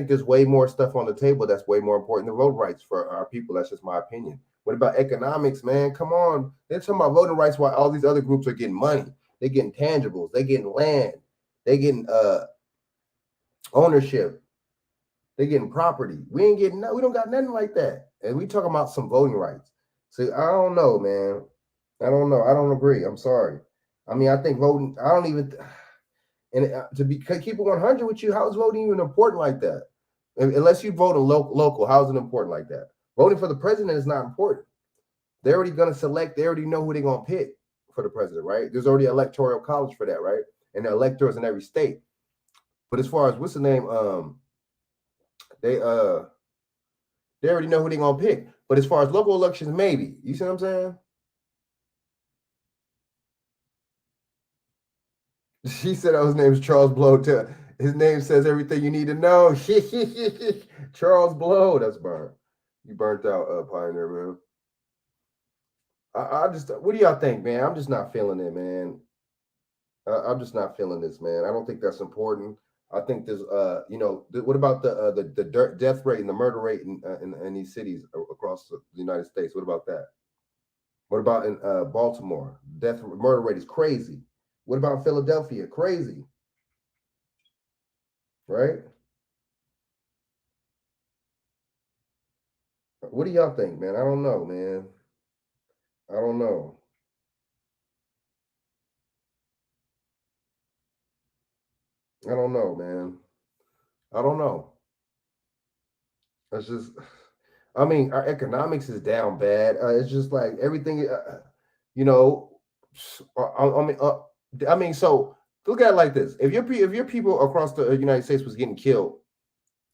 there's way more stuff on the table that's way more important than voting rights for our people. That's just my opinion. What about economics, man? Come on. They're talking about voting rights while all these other groups are getting money. They're getting tangibles. They're getting land. They're getting ownership. They're getting property. We don't got nothing like that. And we talking about some voting rights. So I don't know, man. I don't know. I don't agree. I'm sorry. I mean, I think voting, I don't even, and keep it 100 with you, how is voting even important like that? Unless you vote local, how is it important like that? Voting for the president is not important. They're already going to select, they already know who they're going to pick for the president, right? There's already an electoral college for that, right? And the electors in every state. But as far as what's the name, they already know who they're going to pick. But as far as local elections, maybe. You see what I'm saying? She said his name is Charles Blow. His name says everything you need to know. Charles Blow. That's burnt. You burnt out, Pioneer, man. I just, what do y'all think, man? I'm just not feeling it, man. I'm just not feeling this, man. I don't think that's important. I think there's, what about the death rate and the murder rate in these cities across the United States? What about that? What about in Baltimore? Murder rate is crazy. What about Philadelphia? Crazy. Right? What do y'all think, man? I don't know, man. I don't know. I don't know, man. I don't know. That's just, I mean, our economics is down bad. It's just like everything, you know. I mean, so look at it like this: if your people across the United States was getting killed,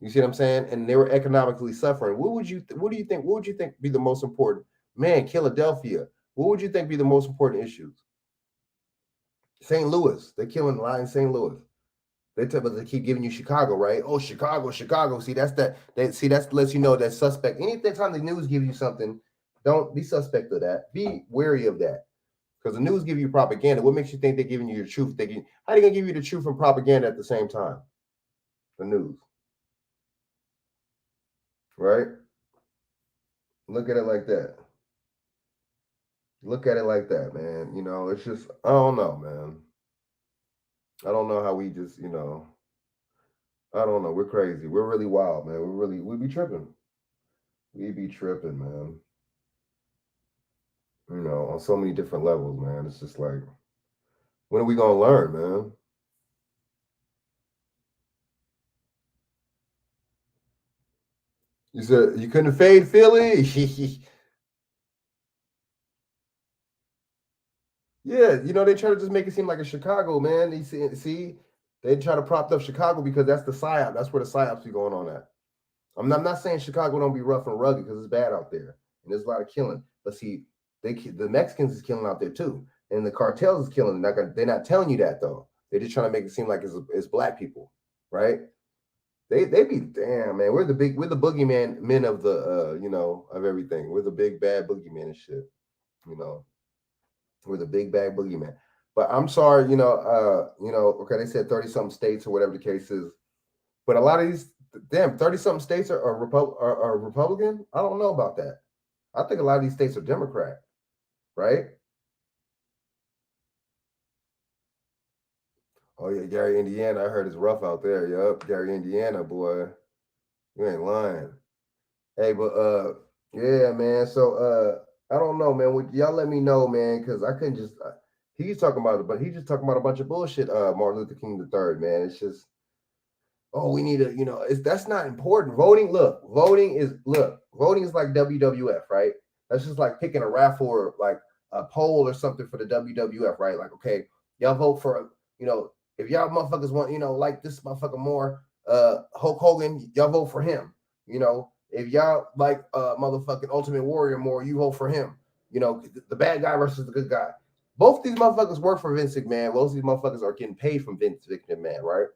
you see what I'm saying, and they were economically suffering, what do you think? What would you think be the most important? Man, Philadelphia. What would you think be the most important issues? St. Louis. They're killing a lot in St. Louis. They keep giving you Chicago, right? Oh, Chicago. See, that's that. That lets you know that suspect. Anytime the news gives you something, don't be suspect of that. Be wary of that, because the news give you propaganda. What makes you think they're giving you the truth? How are they gonna give you the truth and propaganda at the same time? The news, right? Look at it like that. Look at it like that, man. You know, it's just, I don't know, man. I don't know how we just, you know. I don't know. We're crazy. We're really wild, man. We be tripping. We be tripping, man. You know, on so many different levels, man. It's just like, when are we gonna learn, man? You said you couldn't fade Philly? Yeah, you know, they try to just make it seem like a Chicago, man. They see, they try to prop up Chicago because that's the psyop. That's where the psyops be going on at. I'm not saying Chicago don't be rough and rugged, because it's bad out there and there's a lot of killing. But see, the Mexicans is killing out there too, and the cartels is killing. They're not telling you that though. They're just trying to make it seem like it's black people, right? They be, damn, man. We're the boogeyman men of the you know, of everything. We're the big bad boogeyman and shit. You know, we're the big bad boogeyman. But I'm sorry, you know, okay, they said 30-something states or whatever the case is. But a lot of these, damn, 30-something states are Republican. I don't know about that. I think a lot of these states are Democrat, right? Oh yeah, Gary, Indiana. I heard it's rough out there. Yup, Gary, Indiana, boy. You ain't lying. Hey, but yeah, man. So I don't know, man. Would y'all let me know, man? Because I couldn't just. He's talking about it, but he's just talking about a bunch of bullshit. Martin Luther King III, man. It's just, oh, we need to, you know, that's not important. Voting is like WWF, right? That's just like picking a raffle or like a poll or something for the WWF, right? Like, okay, y'all vote for, you know, if y'all motherfuckers want, you know, like this motherfucker more, Hulk Hogan, y'all vote for him. You know, if y'all like motherfucking Ultimate Warrior more, you vote for him. You know, the bad guy versus the good guy. Both these motherfuckers work for Vince McMahon. Both these motherfuckers are getting paid from Vince McMahon, right?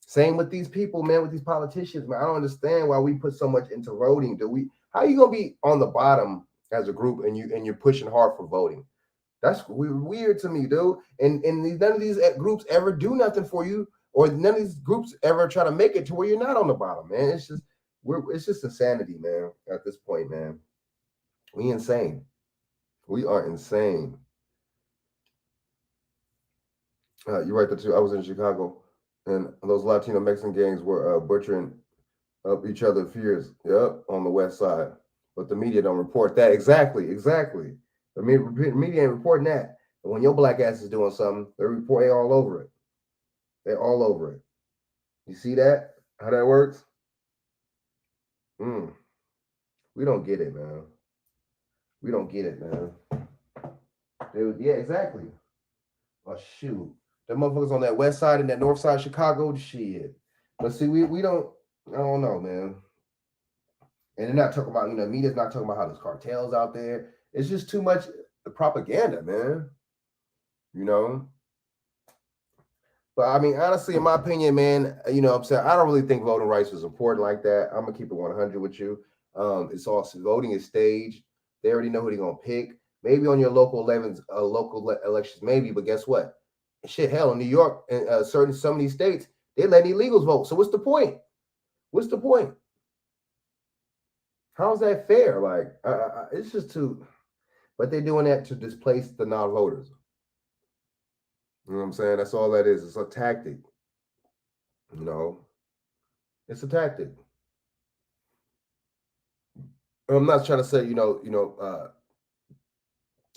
Same with these people, man, with these politicians, man. I don't understand why we put so much into voting. How you gonna be on the bottom as a group and you're pushing hard for voting? That's weird to me, dude. And none of these groups ever do nothing for you, or none of these groups ever try to make it to where you're not on the bottom, man. It's just insanity, man. At this point, man, we insane. We are insane. You're right there too. I was in Chicago, and those Latino Mexican gangs were butchering up each other's fears. Yep, on the west side. But the media don't report that. Exactly. The media ain't reporting that. And when your black ass is doing something, they all over it. They're all over it. You see that? How that works? We don't get it, man. We don't get it, man. Yeah, exactly. Oh shoot. The motherfuckers on that west side and that north side of Chicago, shit. But see, we don't, I don't know, man. And they're not talking about, you know, media's not talking about how there's cartels out there. It's just too much propaganda, man. You know? But I mean, honestly, in my opinion, man, you know what I'm saying, I don't really think voting rights is important like that. I'm gonna keep it 100 with you. It's also, voting is staged. They already know who they're gonna pick. Maybe on your local elections, maybe, but guess what? Shit, hell, in New York and some of these states, they let illegals vote. So what's the point? What's the point? How's that fair? Like, it's just too. but they're doing that to displace the non-voters. You know what I'm saying? That's all that is. It's a tactic. You know, it's a tactic. I'm not trying to say,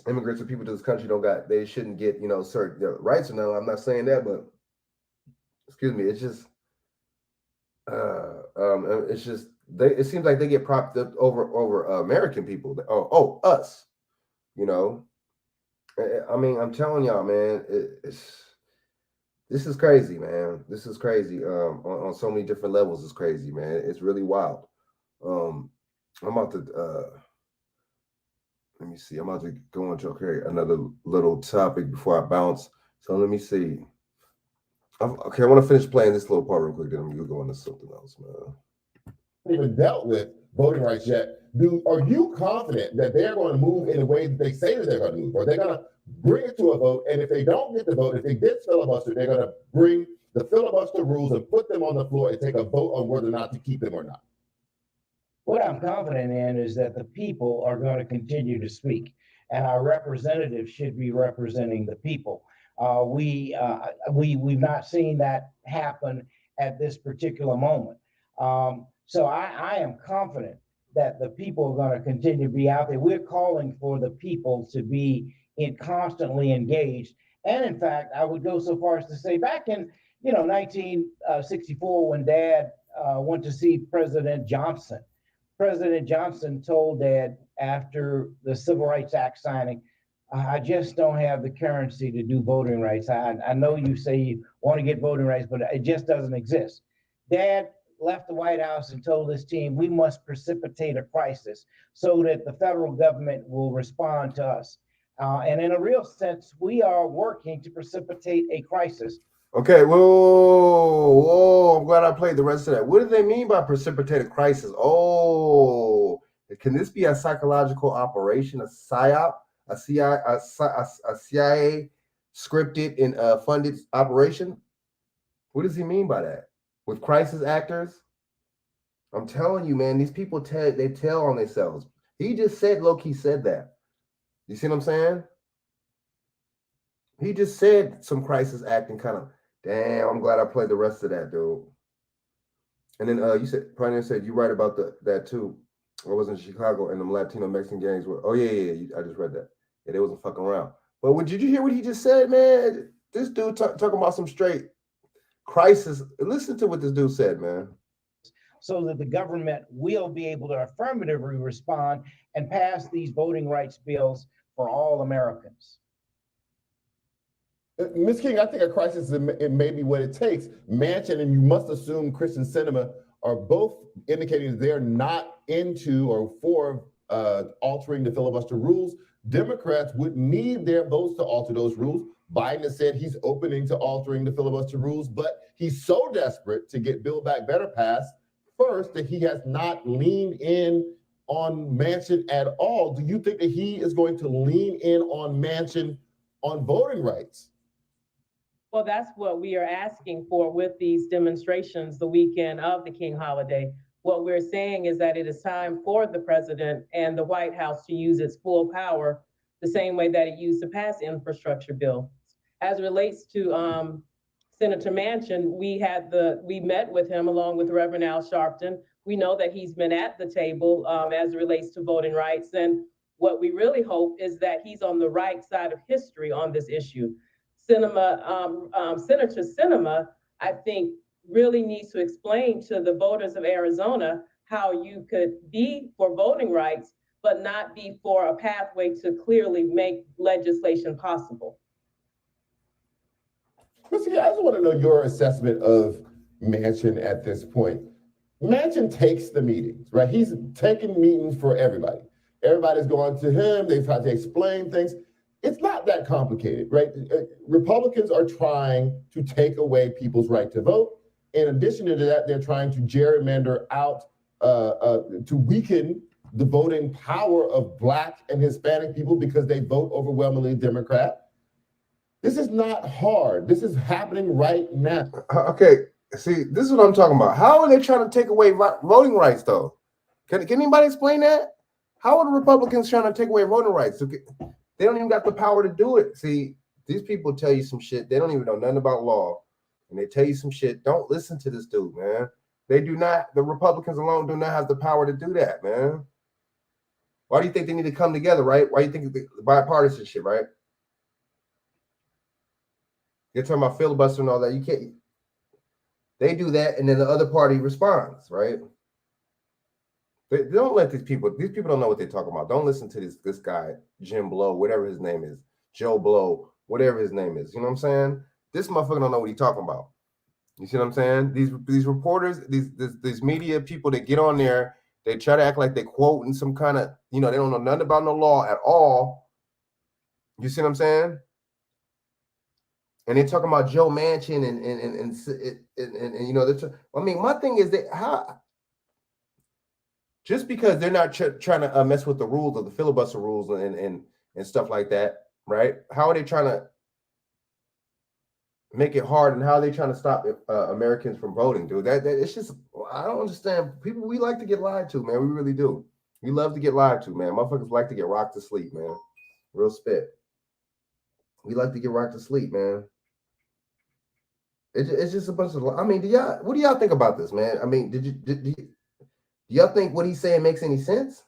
immigrants or people to this country they shouldn't get, certain rights or no. I'm not saying that, but excuse me, it's just, it seems like they get propped up over American people. Us, I mean, I'm telling y'all, man, this is crazy, man. This is crazy. On so many different levels, it's crazy, man. It's really wild. I'm about to let me see. I'm about to go into another little topic before I bounce. So let me see. I want to finish playing this little part real quick. Then I'm gonna go into something else, man. Even dealt with voting rights yet. Are you confident that they're going to move in the way that they say that they're going to move? Or they're going to bring it to a vote, and if they don't get the vote, if they get filibustered, they're going to bring the filibuster rules and put them on the floor and take a vote on whether or not to keep them or not? What I'm confident in is that the people are going to continue to speak, and our representatives should be representing the people. We've not seen that happen at this particular moment. So I am confident that the people are going to continue to be out there. We're calling for the people to be constantly engaged. And in fact, I would go so far as to say back in 1964, when Dad went to see President Johnson told Dad after the Civil Rights Act signing, I just don't have the currency to do voting rights. I know you say you want to get voting rights, but it just doesn't exist. Dad left the White House and told his team, we must precipitate a crisis so that the federal government will respond to us. And in a real sense, we are working to precipitate a crisis. Okay, whoa, I'm glad I played the rest of that. What do they mean by precipitate a crisis? Oh, can this be a psychological operation, a PSYOP, a CIA scripted and funded operation? What does he mean by that? With crisis actors? I'm telling you, man, these people tell on themselves. He just said, low-key said that. You see what I'm saying? He just said some crisis acting kind of, damn, I'm glad I played the rest of that, dude. And then you said, Pioneer said, you right about that too. I was in Chicago and them Latino Mexican gangs were, I just read that. Yeah, they wasn't fucking around. But did you hear what he just said, man? This dude talking about some straight crisis. Listen to what this dude said, man. So that the government will be able to affirmatively respond and pass these voting rights bills for all Americans. Ms. King, I think a crisis it may be what it takes. Manchin and you must assume Kyrsten Sinema are both indicating that they're not into or for altering the filibuster rules. Democrats would need their votes to alter those rules. Biden has said he's opening to altering the filibuster rules, but he's so desperate to get Build Back Better passed first that he has not leaned in on Manchin at all. Do you think that he is going to lean in on Manchin on voting rights? Well, that's what we are asking for with these demonstrations the weekend of the King holiday. What we're saying is that it is time for the president and the White House to use its full power the same way that it used to pass infrastructure bill. As it relates to Senator Manchin, we met with him along with Reverend Al Sharpton. We know that he's been at the table as it relates to voting rights. And what we really hope is that he's on the right side of history on this issue. Senator Sinema, I think, really needs to explain to the voters of Arizona how you could be for voting rights, but not be for a pathway to clearly make legislation possible. Mr. I just want to know your assessment of Manchin at this point. Manchin takes the meetings, right? He's taking meetings for everybody. Everybody's going to him. They've tried to explain things. It's not that complicated, right? Republicans are trying to take away people's right to vote. In addition to that, they're trying to gerrymander out to weaken the voting power of Black and Hispanic people because they vote overwhelmingly Democrat. This is not hard. This is happening right now. Okay, see, this is what I'm talking about. How are they trying to take away voting rights, though? Can anybody explain that? How are the Republicans trying to take away voting rights? They don't even got the power to do it. See, these people tell you some shit. They don't even know nothing about law. And they tell you some shit. Don't listen to this dude, man. They do not, the Republicans alone do not have the power to do that, man. Why do you think they need to come together, right? Why do you think the bipartisanship, right? You're talking about filibuster and all that. You can't, they do that, and then the other party responds, right? They don't let these people don't know what they're talking about. Don't listen to this guy, Jim Blow, whatever his name is, Joe Blow, whatever his name is. You know what I'm saying? This motherfucker don't know what he's talking about. You see what I'm saying? These reporters, these media people that get on there, they try to act like they're quoting some kind of, they don't know nothing about no law at all. You see what I'm saying? And they're talking about Joe Manchin and my thing is that how, just because they're not trying to mess with the rules of the filibuster rules and stuff like that, right? How are they trying to make it hard, and how are they trying to stop Americans from voting, dude? That it's just, I don't understand. People, we like to get lied to, man. We really do. We love to get lied to, man. Motherfuckers like to get rocked to sleep, man. Real spit. We like to get rocked to sleep, man. It's just a bunch of. What do y'all think about this, man? I mean, do y'all think what he's saying makes any sense?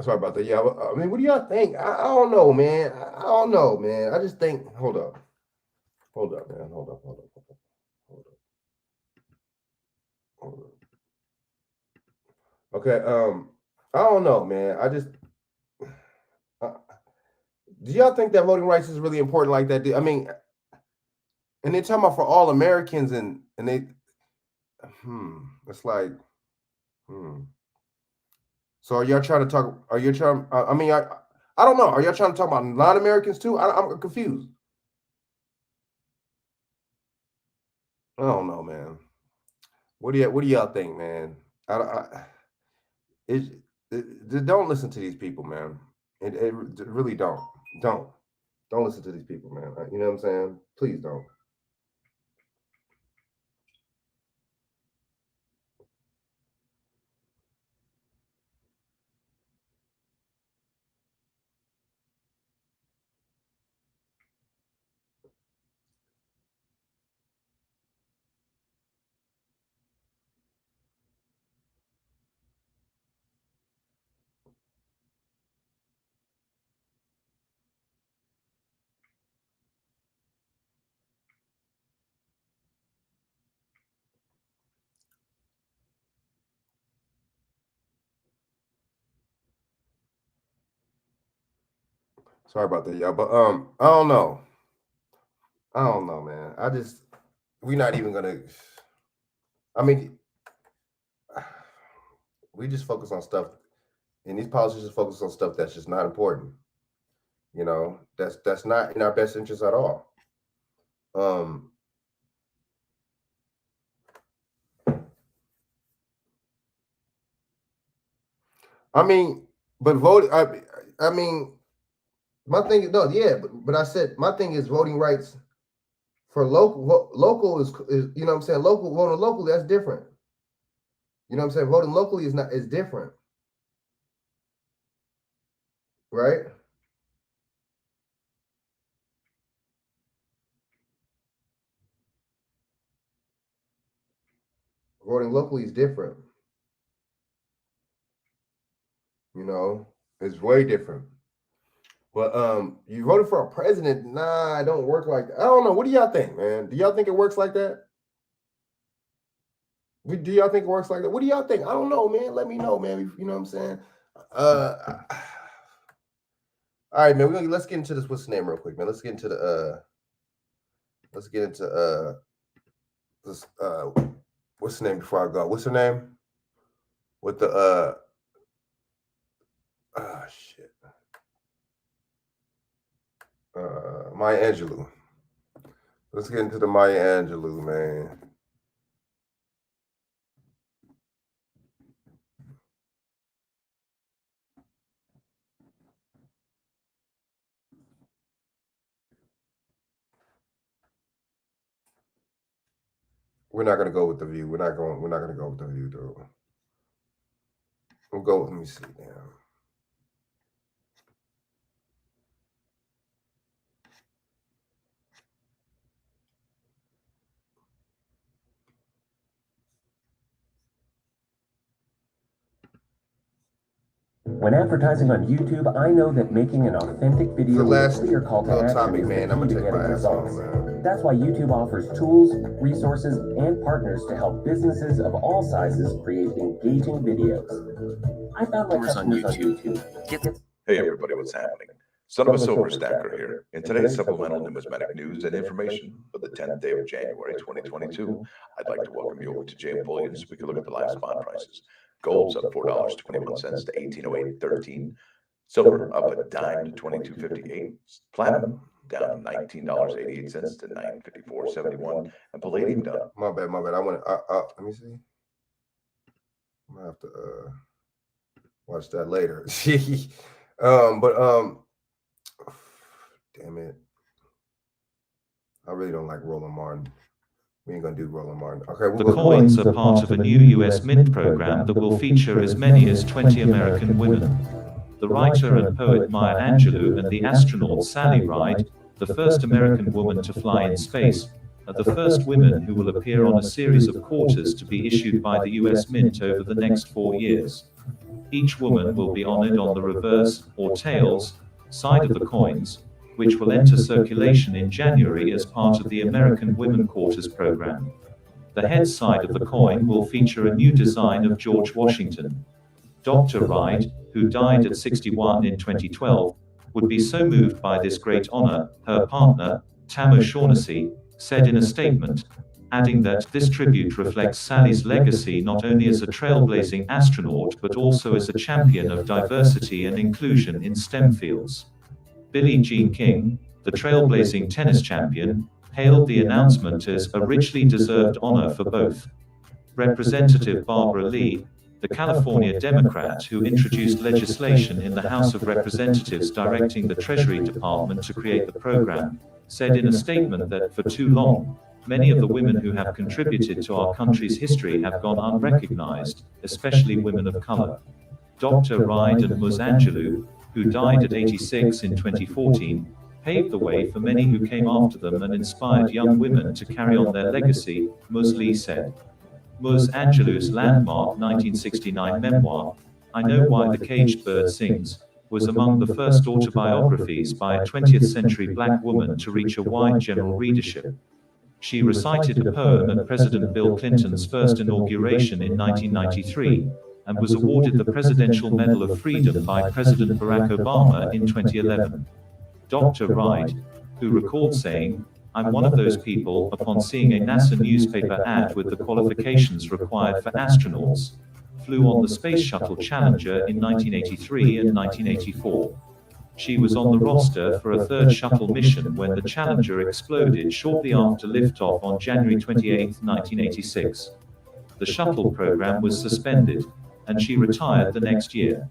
Sorry about that. Yeah, I mean, what do y'all think? I don't know, man. I don't know, man. I just think. Hold up, man. Hold up. Okay. I don't know, man. Do y'all think that voting rights is really important like that? I mean, and they're talking about for all Americans, and they, it's like, So are y'all trying to talk? Are you trying? I don't know. Are y'all trying to talk about non-Americans too? I'm confused. I don't know, man. What do y'all think, man? Don't listen to these people, man. It really don't listen to these people, man. You know what I'm saying? Please don't. Sorry about that, y'all. But I don't know. Man. We're not even gonna. I mean, we just focus on stuff, and these politicians focus on stuff that's just not important. That's not in our best interest at all. But voting. My thing is but I said my thing is voting rights for local is you know what I'm saying, voting locally, that's different. You know what I'm saying? Voting locally is different. Right? Voting locally is different. It's way different. But you voted for a president. Nah, it don't work like that. I don't know. What do y'all think, man? Do y'all think it works like that? Do y'all think it works like that? What do y'all think? I don't know, man. Let me know, man. You know what I'm saying? All right, man. Let's get into this. What's the name real quick, man? Let's get into this. What's the name before I go? What's her name? With the shit. Maya Angelou. Let's get into the Maya Angelou, man. We're not gonna go with The View. We're not gonna go with The View, though. We'll go. Let me see now. When advertising on YouTube, I know that making an authentic video with a clear call to action topic, is man. the I'm key gonna to take getting my ass off, results. man. That's why YouTube offers tools, resources, and partners to help businesses of all sizes create engaging videos. I found my customers on YouTube. Hey everybody, what's happening? Son of a Silver Stacker here. In today's supplemental numismatic news and information for the 10th day of January 2022, I'd like to welcome you over to JM Bullion so we can look at the live spot prices. Gold's up $4.21 to $18.0813. Silver up a dime to $22.58. Platinum down $19.88 to $954.71. And palladium down. My bad. I want to. Let me see. I'm gonna have to watch that later. Damn it. I really don't like Roland Martin. We ain't gonna do Roland Martin. Okay, The coins are part of a new U.S. Mint program that will feature as many as 20 American women. The writer and poet Maya Angelou and the astronaut Sally Ride, the first American woman to fly in space, are the first women who will appear on a series of quarters to be issued by the U.S. Mint over the next 4 years. Each woman will be honored on the reverse, or tails, side of the coins, which will enter circulation in January as part of the American Women Quarters program. The head side of the coin will feature a new design of George Washington. Dr. Ride, who died at 61 in 2012, would be so moved by this great honor, her partner, Tam O'Shaughnessy, said in a statement, adding that this tribute reflects Sally's legacy not only as a trailblazing astronaut but also as a champion of diversity and inclusion in STEM fields. Billie Jean King, the trailblazing tennis champion, hailed the announcement as a richly deserved honor for both. Representative Barbara Lee, the California Democrat who introduced legislation in the House of Representatives directing the Treasury Department to create the program, said in a statement that for too long, many of the women who have contributed to our country's history have gone unrecognized, especially women of color. Dr. Ride and Ms. Angelou, who died at 86 in 2014, paved the way for many who came after them and inspired young women to carry on their legacy, Ms. Lee said. Ms. Angelou's landmark 1969 memoir, I Know Why the Caged Bird Sings, was among the first autobiographies by a 20th century black woman to reach a wide general readership. She recited a poem at President Bill Clinton's first inauguration in 1993, and was awarded the Presidential Medal of Freedom by President Barack Obama in 2011. Dr. Ride, who recalled saying, I'm one of those people, upon seeing a NASA newspaper ad with the qualifications required for astronauts, flew on the Space Shuttle Challenger in 1983 and 1984. She was on the roster for a third shuttle mission when the Challenger exploded shortly after liftoff on January 28, 1986. The shuttle program was suspended, and she retired the next year.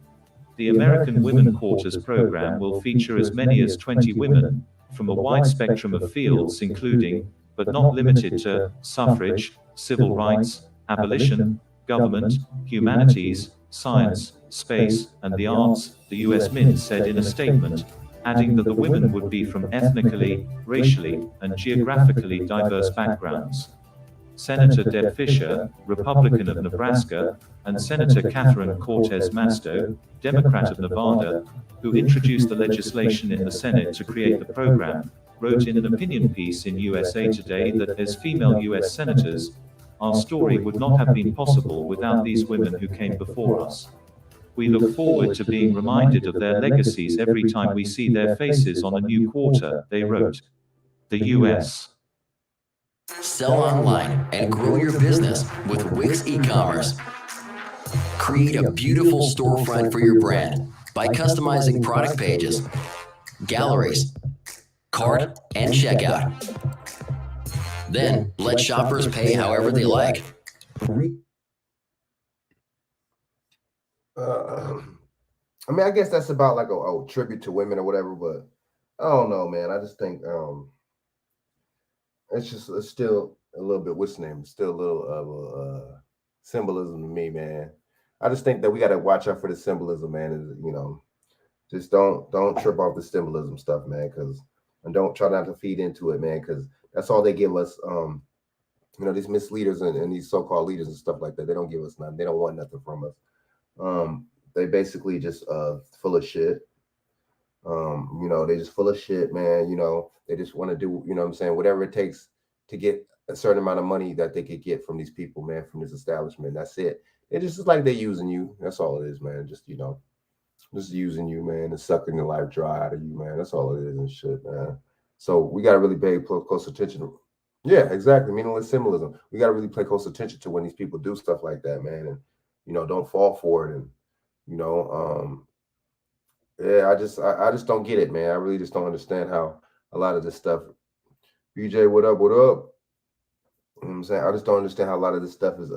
The American Women Quarters program will feature as many as 20 women, from a wide spectrum of fields including, but not limited to, suffrage, civil rights, abolition, government, humanities, science, space, and the arts, the U.S. Mint said in a statement, adding that the women would be from ethnically, racially, and geographically diverse backgrounds. Senator Deb Fischer, Republican of Nebraska, and Senator Catherine Cortez Masto, Democrat of Nevada, who introduced the legislation in the Senate to create the program, wrote in an opinion piece in USA Today that as female U.S. senators, our story would not have been possible without these women who came before us. We look forward to being reminded of their legacies every time we see their faces on a new quarter, they wrote. The U.S. Sell online and grow your business with Wix e-commerce. Create a beautiful storefront for your brand by customizing product pages, galleries, cart, and checkout. Then let shoppers pay however they like. I mean, I guess that's about like a tribute to women or whatever, but I don't know, man. I just think it's still a little bit, what's the name? It's still a little of symbolism to me, man. I just think that we got to watch out for the symbolism, man. And, you know, just don't trip off the symbolism stuff, man, and don't try not to feed into it, man, because that's all they give us. You know, these misleaders and these so-called leaders and stuff like that, they don't give us nothing. They don't want nothing from us. They basically just full of shit. You know, they just full of shit, man. You know, they just want to do, you know what I'm saying, whatever it takes to get a certain amount of money that they could get from these people, man, from this establishment. That's it. It just is like they're using you. That's all it is, man. Just, you know, just using you, man, and sucking the life dry out of you, man. That's all it is and shit, man. So we got to really pay close attention. Yeah, exactly. Meaningless symbolism. We got to really pay close attention to when these people do stuff like that, man. And, you know, don't fall for it. And, you know, yeah, I just don't get it, man. I really just don't understand how a lot of this stuff. BJ, what up? What up? You know what I'm saying? I just don't understand how a lot of this stuff is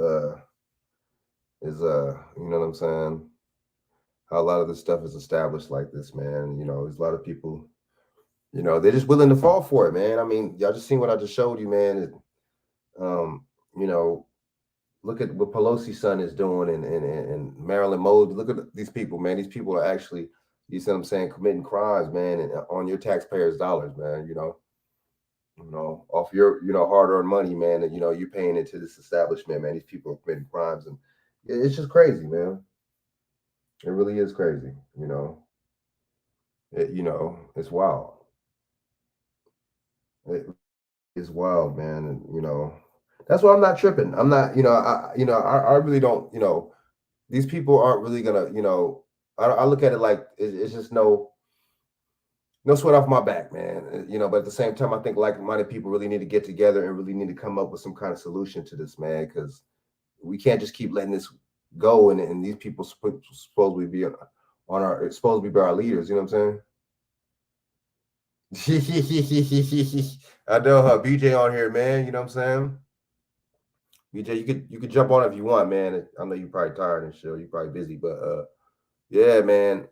you know what I'm saying? How a lot of this stuff is established like this, man. You know, there's a lot of people, you know, they're just willing to fall for it, man. I mean, y'all just seen what I just showed you, man. You know, look at what Pelosi's son is doing and Marilyn Mode. Look at these people, man. These people are actually, you see what I'm saying, committing crimes, man, and on your taxpayers' dollars, man, you know, off your, you know, hard-earned money, man, and, you know, you're paying into this establishment, man. These people are committing crimes, and it's just crazy, man. It really is crazy, you know. You know, it's wild. It is wild, man, and, you know, that's why I'm not tripping. I'm not, you know, I really don't, you know, these people aren't really gonna, you know, I look at it like it's just no sweat off my back, man. You know, but at the same time, I think like-minded people really need to get together and really need to come up with some kind of solution to this, man, because we can't just keep letting this go. And these people supposedly be our leaders. You know what I'm saying? I know her BJ on here, man. You know what I'm saying? BJ, you could jump on if you want, man. I know you're probably tired and shit. You're probably busy, but yeah, man.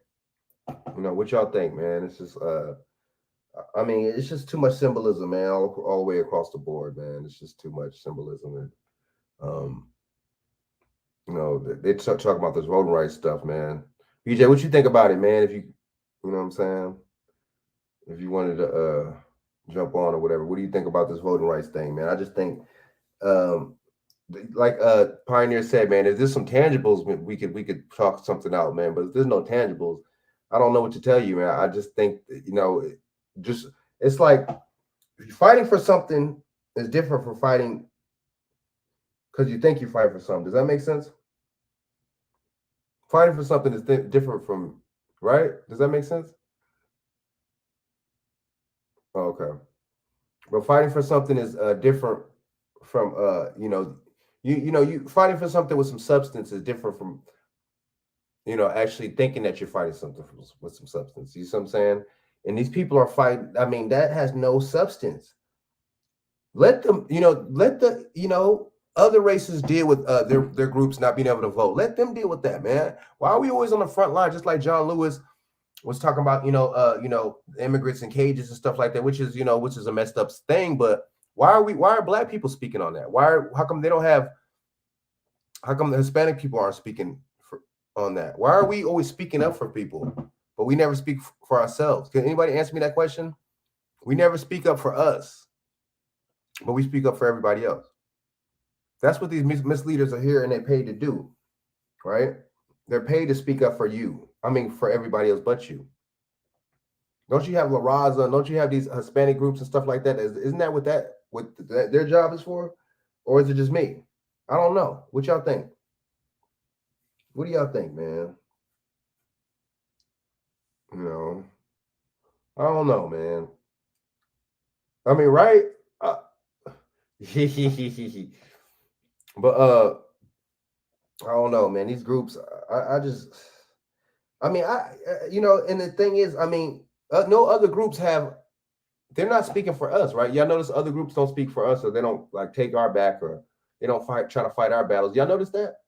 You know, what y'all think, man? It's just I mean, it's just too much symbolism, man, all the way across the board, man. It's just too much symbolism. And you know, they talk about this voting rights stuff, man. BJ, what you think about it, man? If you know what I'm saying? If you wanted to jump on or whatever, what do you think about this voting rights thing, man? I just think like Pioneer said, man, if there's some tangibles, we could talk something out, man. But if there's no tangibles, I don't know what to tell you, man. I just think, you know, just it's like fighting for something is different from fighting because you think you're fighting for something. Does that make sense? Fighting for something is different from, right? Does that make sense? Okay. But fighting for something is different from you know, you fighting for something with some substance is different from, you know, actually thinking that you're fighting something with some substance. You see what I'm saying? And these people are fighting. I mean, that has no substance. Let them, you know, let the, you know, other races deal with their groups not being able to vote. Let them deal with that, man. Why are we always on the front line? Just like John Lewis was talking about, you know, immigrants in cages and stuff like that, which is a messed up thing. But why are Black people speaking on that? How come the Hispanic people aren't speaking on that? Why are we always speaking up for people, but we never speak for ourselves? Can anybody answer me that question? We never speak up for us, but we speak up for everybody else. That's what these misleaders are here and they're paid to do, right? They're paid to speak up for you. I mean, for everybody else but you. Don't you have La Raza? Don't you have these Hispanic groups and stuff like that? Isn't that what their job is for? Or is it just me? I don't know. What y'all think? What do y'all think, man? You know, I don't know, man. I mean, right? But I don't know, man. These groups, and the thing is, I mean, no other groups they're not speaking for us, right? Y'all notice other groups don't speak for us, or they don't like take our back, or they don't try to fight our battles. Y'all notice that?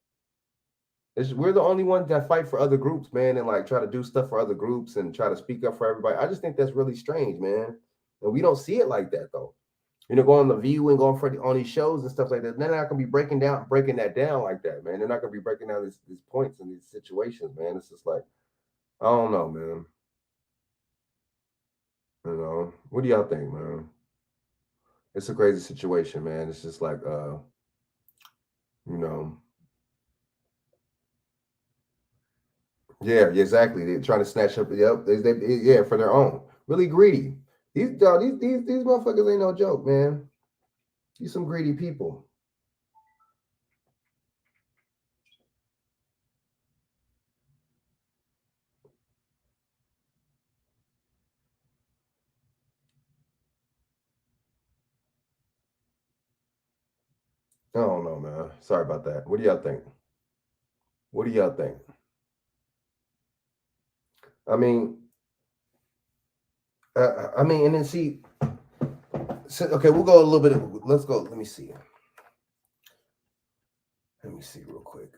We're the only ones that fight for other groups, man, and like try to do stuff for other groups and try to speak up for everybody. I just think that's really strange, man. And we don't see it like that, though. Go on The View and go on these shows and stuff like that. They're not gonna be breaking that down like that, man. They're not gonna be breaking down these points and these situations, man. It's just like, I don't know, man. What do y'all think, man? It's a crazy situation, man. It's just like, yeah, exactly. They're trying to snatch up, for their own. Really greedy. These motherfuckers ain't no joke, man. These some greedy people. I don't know, man. Sorry about that. What do y'all think? I mean, and then see. So, okay, we'll go a little bit. Let's go. Let me see real quick.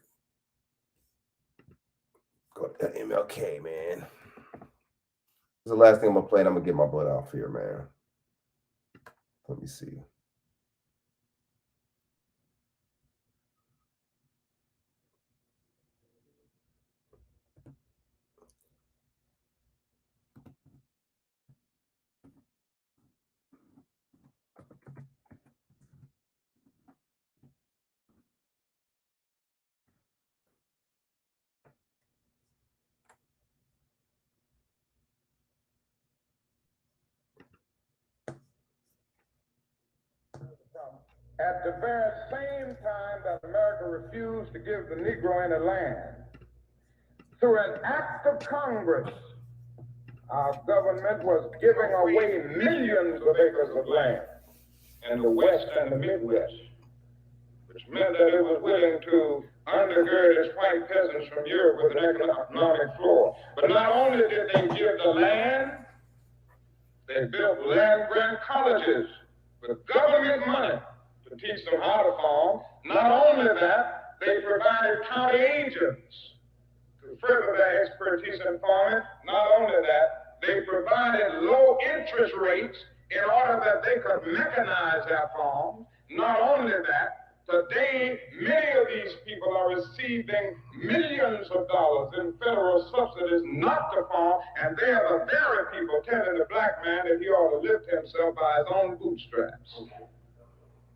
Go to that MLK, man. This is the last thing I'm gonna play, and I'm gonna get my butt off here, man. Let me see. At the very same time that America refused to give the Negro any land, through an act of Congress, our government was giving away millions of acres of land in the West and the Midwest, which meant that it was willing to undergird its white peasants from Europe with an economic floor. But not only did they give the land, they built land-grant colleges with government money to teach them how to farm. Not only that, they provided county agents to further their expertise in farming. Not only that, they provided low interest rates in order that they could mechanize their farms. Not only that, today many of these people are receiving millions of dollars in federal subsidies not to farm, and they are the very people telling the black man that he ought to lift himself by his own bootstraps.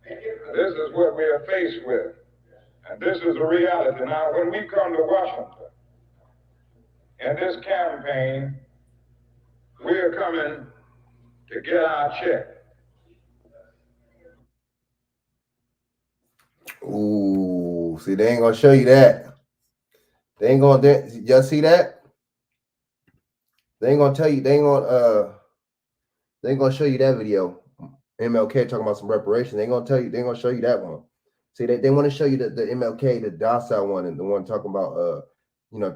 This is what we are faced with, and this is the reality. Now, when we come to Washington, in this campaign, we are coming to get our check. Ooh, see, they ain't gonna show you that. They ain't gonna. Y'all see that? They ain't gonna tell you. They ain't gonna show you that video. MLK talking about some reparations. They ain't gonna tell you. They ain't gonna show you that one. See, they want to show you the MLK, the docile one, and the one talking about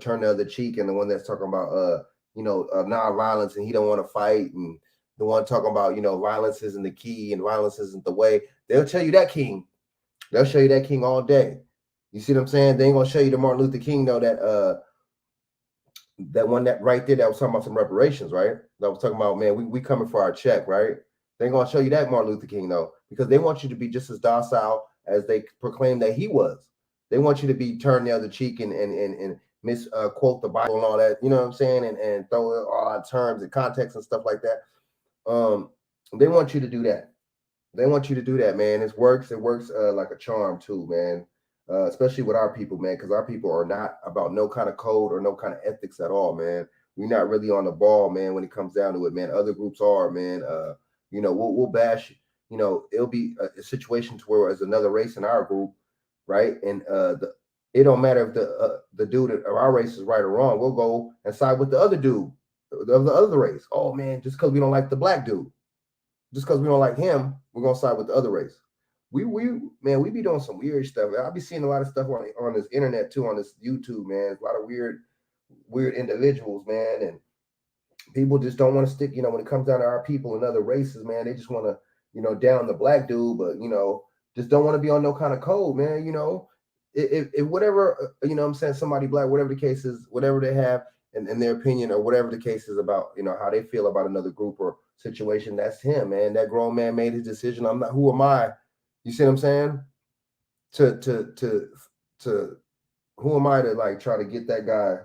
turn the other cheek, and the one that's talking about non-violence, and he don't want to fight, and the one talking about violence isn't the key and violence isn't the way. They'll tell you that king. They'll show you that king all day. You see what I'm saying? They ain't gonna show you the Martin Luther King though. That one that right there that was talking about some reparations, right? That was talking about, man, we coming for our check, right? They ain't gonna show you that Martin Luther King though, because they want you to be just as docile as they proclaim that he was. They want you to be turned the other cheek and misquote the Bible and all that. You know what I'm saying? And throw all our terms and context and stuff like that. They want you to do that. They want you to do that, man. It works like a charm too, man. Especially with our people, man, because our people are not about no kind of code or no kind of ethics at all, man. We're not really on the ball, man, when it comes down to it, man. Other groups are, man. We'll bash, it'll be a situation to where as another race in our group, right? And it don't matter if the dude of our race is right or wrong. We'll go and side with the other dude of the other race. Oh man, just because we don't like the black dude, just because we don't like him, we're gonna side with the other race. We be doing some weird stuff. I'll be seeing a lot of stuff on this internet too, on this YouTube, man. A lot of weird individuals, man, and people just don't want to stick. When it comes down to our people and other races, man, they just want to, down the black dude, but just don't want to be on no kind of code, man. If whatever, what I'm saying, somebody black, whatever the case is, whatever they have in their opinion or whatever the case is about, how they feel about another group or situation, that's him, man. That grown man made his decision. I'm not. Who am I? You see what I'm saying? To who am I to like try to get that guy?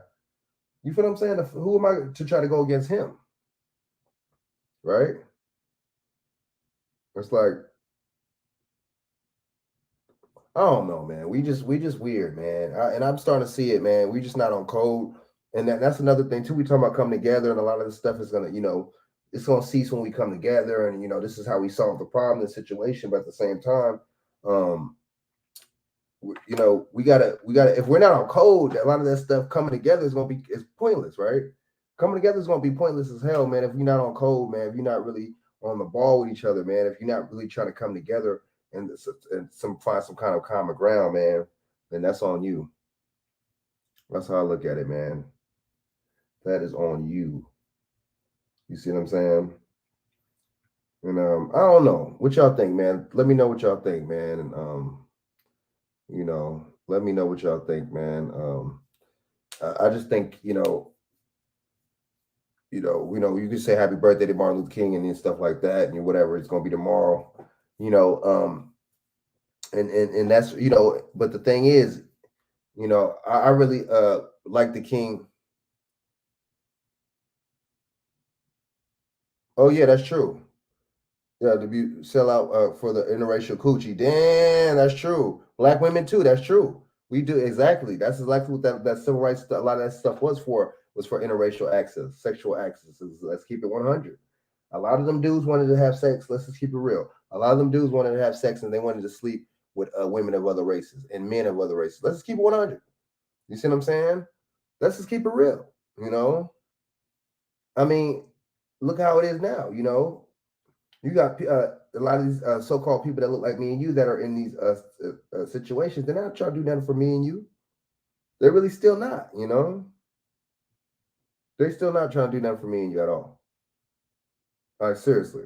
You feel what I'm saying? Who am I to try to go against him? Right? It's like, I don't know, man. We just weird, man. And I'm starting to see it, man. We just not on code. And that's another thing too. We talking about coming together, and a lot of this stuff is gonna, it's gonna cease when we come together. And this is how we solve the problem, the situation. But at the same time, we gotta if we're not on code, a lot of that stuff coming together is pointless, right? Coming together is gonna be pointless as hell, man. If you're not on code, man, if you're not really on the ball with each other, man, if you're not really trying to come together and find some kind of common ground, man, then that's on you. That's how I look at it, man. That is on you. You see what I'm saying? And I don't know what y'all think, man. Let me know what y'all think, man. And let me know what y'all think, man. I just think, you can say happy birthday to Martin Luther King and stuff like that, and whatever it's gonna be tomorrow, and that's, but the thing is, I really like the King. Oh yeah, that's true. Yeah, to sell out for the interracial coochie. Damn, that's true. Black women too. That's true. We do exactly. That's exactly what that civil rights. A lot of that stuff was for interracial access, sexual access. Let's keep it 100. A lot of them dudes wanted to have sex. Let's just keep it real. A lot of them dudes wanted to have sex and they wanted to sleep with women of other races and men of other races. Let's just keep it 100. You see what I'm saying? Let's just keep it real. I mean, look how it is now. You got a lot of these so-called people that look like me and you that are in these situations. They're not trying to do nothing for me and you. They're really still not, They're still not trying to do nothing for me and you at all. Like, seriously.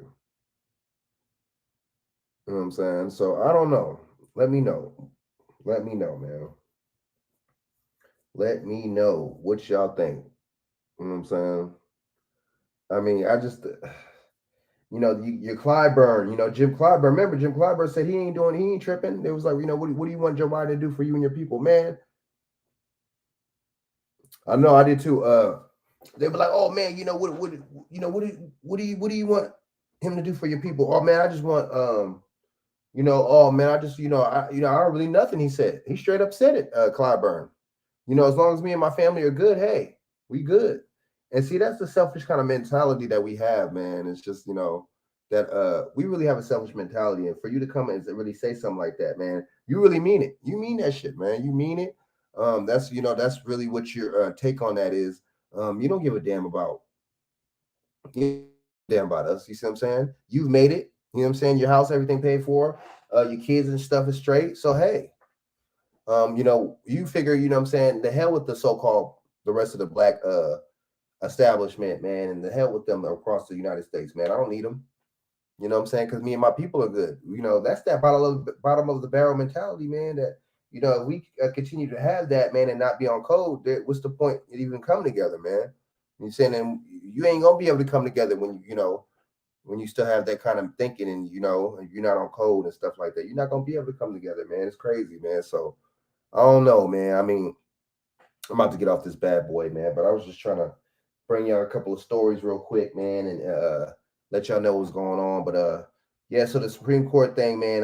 You know what I'm saying? So, I don't know. Let me know. Let me know, man. Let me know what y'all think. You know what I'm saying? I mean, I just... your Clyburn, Jim Clyburn. Remember, Jim Clyburn said he ain't tripping. It was like, what do you want Joe Biden to do for you and your people, man? I know I did too. They were like, oh man, what do you want him to do for your people? Oh man, I just want oh man, I just I don't really nothing. He said, he straight up said it, Clyburn. As long as me and my family are good, hey, we good. And see, that's the selfish kind of mentality that we have, man. It's just, that we really have a selfish mentality. And for you to come and really say something like that, man, you really mean it. You mean that shit, man. You mean it. That's really what your take on that is. You don't give a damn about us. You see what I'm saying? You've made it. You know what I'm saying? Your house, everything paid for. Your kids and stuff is straight. So, hey, you figure, what I'm saying, the hell with the rest of the black establishment, man, and the hell with them across the United States, man. I don't need them. You know what I'm saying? Because me and my people are good. That's that bottom of the barrel mentality, man. That if we continue to have that, man, and not be on code, what's the point of even coming together, man? You're saying, and you ain't gonna be able to come together when when you still have that kind of thinking, and you're not on code and stuff like that. You're not gonna be able to come together, man. It's crazy, man. So I don't know, man. I mean, I'm about to get off this bad boy, man. But I was just trying to bring y'all a couple of stories real quick, man, and let y'all know what's going on. But Yeah, so the Supreme Court thing, man,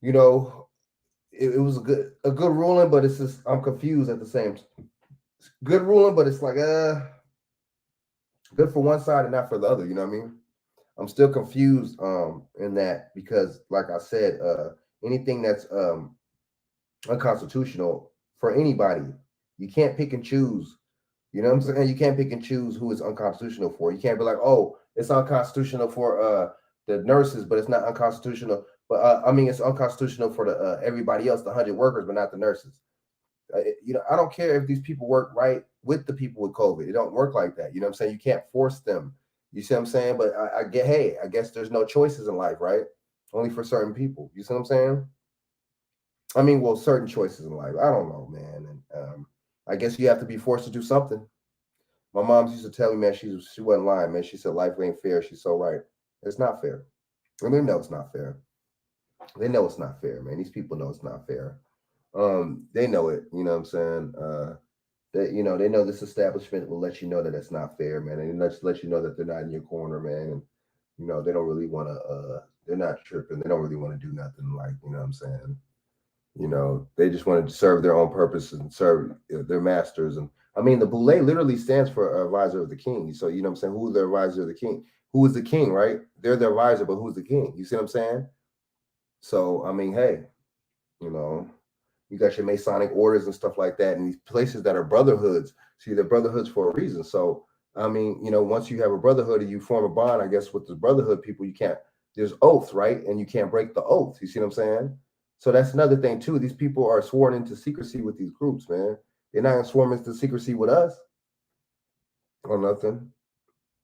you know, it was a good ruling, but it's just I'm confused at the same good ruling, but it's like good for one side and not for the other, you know what I mean? I'm still confused in that because like I said, anything that's unconstitutional for anybody, you can't pick and choose. You know what I'm saying? You can't pick and choose who it's unconstitutional for. You can't be like, oh, it's unconstitutional for the nurses, but it's not unconstitutional. But I mean, it's unconstitutional for the everybody else, the 100 workers, but not the nurses. You know, I don't care if these people work right with the people with COVID. It don't work like that. You know what I'm saying? You can't force them. You see what I'm saying? But I get, hey, I guess there's no choices in life, right? Only for certain people. You see what I'm saying? I mean, well, certain choices in life. I don't know, man. And I guess you have to be forced to do something. My mom used to tell me, man, she wasn't lying, man. She said life ain't fair. She's so right. It's not fair. And they know it's not fair. They know it's not fair, man. These people know it's not fair. They know it, you know what I'm saying? They know this establishment will let you know that it's not fair, man. And let you know that they're not in your corner, man. And they don't really want to they're not tripping. They don't really want to do nothing like, you know what I'm saying? They just want to serve their own purposes and serve their masters. And I mean, the Boule literally stands for advisor of the king. So, you know what I'm saying? Who's the advisor of the king? Who is the king, right? They're the advisor, but who's the king? You see what I'm saying? So, I mean, hey, you got your Masonic orders and stuff like that, and these places that are brotherhoods. See, they're brotherhoods for a reason. So, I mean, once you have a brotherhood and you form a bond, I guess with the brotherhood people, there's oaths, right? And you can't break the oath. You see what I'm saying? So that's another thing too. These people are sworn into secrecy with these groups, man. They're not sworn into secrecy with us or nothing.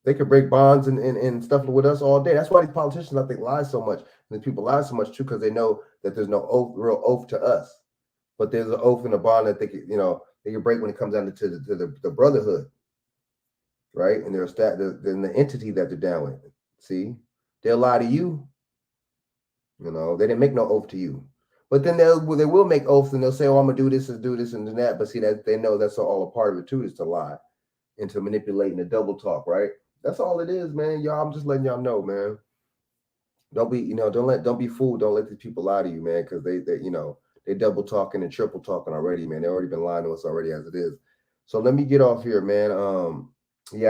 They could break bonds and stuff with us all day. That's why these politicians, I think, lie so much. And these people lie so much too, because they know that there's no real oath to us. But there's an oath and a bond that they can break when it comes down to the brotherhood, right? And there's the entity that they're down with. See, they'll lie to you. They didn't make no oath to you. But then they will make oaths and they'll say, "Oh, I'm gonna do this and do this and do that." But see, that they know that's all a part of it too, is to lie and to manipulate and to double talk, right? That's all it is, man. Y'all, I'm just letting y'all know, man. Don't be fooled. Don't let these people lie to you, man, because they double talking and triple talking already, man. They already been lying to us already as it is. So let me get off here, man. I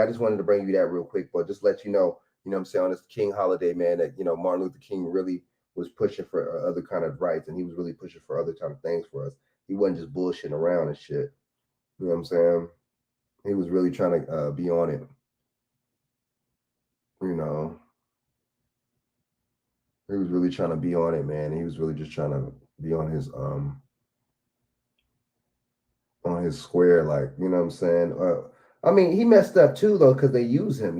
just wanted to bring you that real quick, but just let you know what I'm saying, on this King holiday, man, that Martin Luther King really was pushing for other kind of rights, and he was really pushing for other kind of things for us. He wasn't just bullshitting around and shit. You know what I'm saying? He was really trying to be on it. He was really trying to be on it, man. He was really just trying to be on his square, like, you know what I'm saying? I mean, he messed up too, though, because they use him,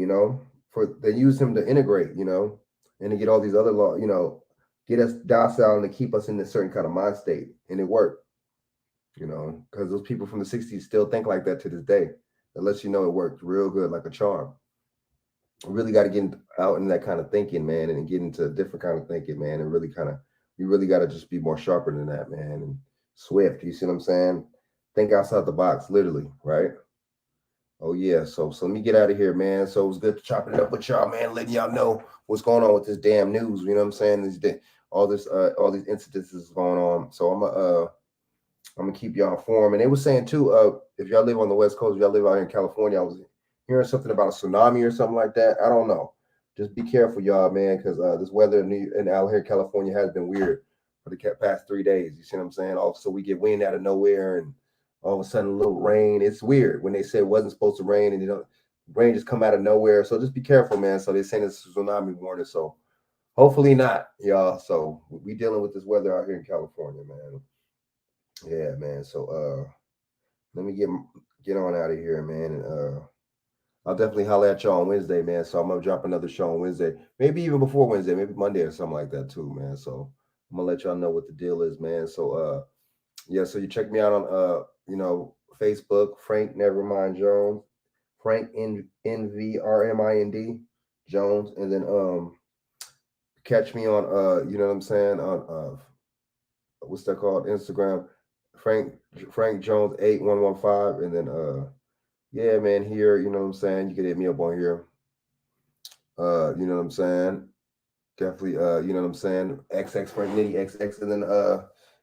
they use him to integrate, and to get all these other law, get us docile and to keep us in a certain kind of mind state. And it worked, because those people from the 60s still think like that to this day. That lets you know it worked real good, like a charm. We really got to get out in that kind of thinking, man, and get into a different kind of thinking, man, and you really got to just be more sharper than that, man, and swift. You see what I'm saying? Think outside the box, literally, right? Oh yeah. So let me get out of here, man. So it was good to chopping it up with y'all, man, letting y'all know what's going on with this damn news. You know what I'm saying? All these incidences going on. So I'm gonna keep y'all informed. And they were saying too, if y'all live on the West Coast, if y'all live out here in California, I was hearing something about a tsunami or something like that. I don't know. Just be careful, y'all, man, because this weather in out here in California has been weird for the past 3 days. You see what I'm saying? Also, we get wind out of nowhere, and all of a sudden a little rain. It's weird when they said it wasn't supposed to rain, and rain just come out of nowhere. So just be careful, man. So they're saying it's a tsunami warning. So hopefully not, y'all. So we dealing with this weather out here in California, man. Yeah, man. So let me get on out of here, man. And I'll definitely holler at y'all on Wednesday, man. So I'm gonna drop another show on Wednesday, maybe even before Wednesday, maybe Monday or something like that too, man. So I'm gonna let y'all know what the deal is, man. So yeah, so you check me out on Facebook, Frank Nevermind Jones, Frank NVRMIND Jones, and then catch me on you know what I'm saying, on what's that called, Instagram, Frank Jones 8115, and then yeah, man, here, you know what I'm saying, you can hit me up on here, you know what I'm saying, Definitely, you know what I'm saying? XX Frank Nitty XX. And then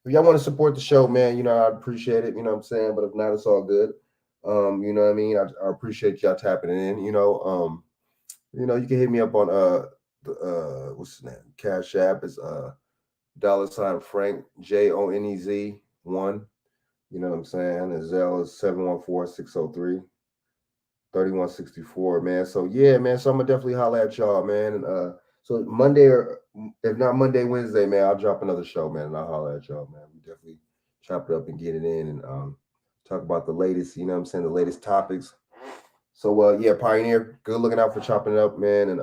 if y'all want to support the show, man, you know, I appreciate it, you know what I'm saying? But if not, it's all good. You know what I mean? I appreciate y'all tapping in, you know. You know, you can hit me up on what's his name? Cash App is $ Frank JONEZ 1. You know what I'm saying? And Zelle is 714-603-3164, man. So yeah, man. So I'm gonna definitely holler at y'all, man. And so Monday, or if not Monday, Wednesday, man, I'll drop another show, man, and I'll holler at y'all, man. We definitely chop it up and get it in and talk about the latest, you know what I'm saying, the latest topics. So yeah, Pioneer, good looking out for chopping it up, man. And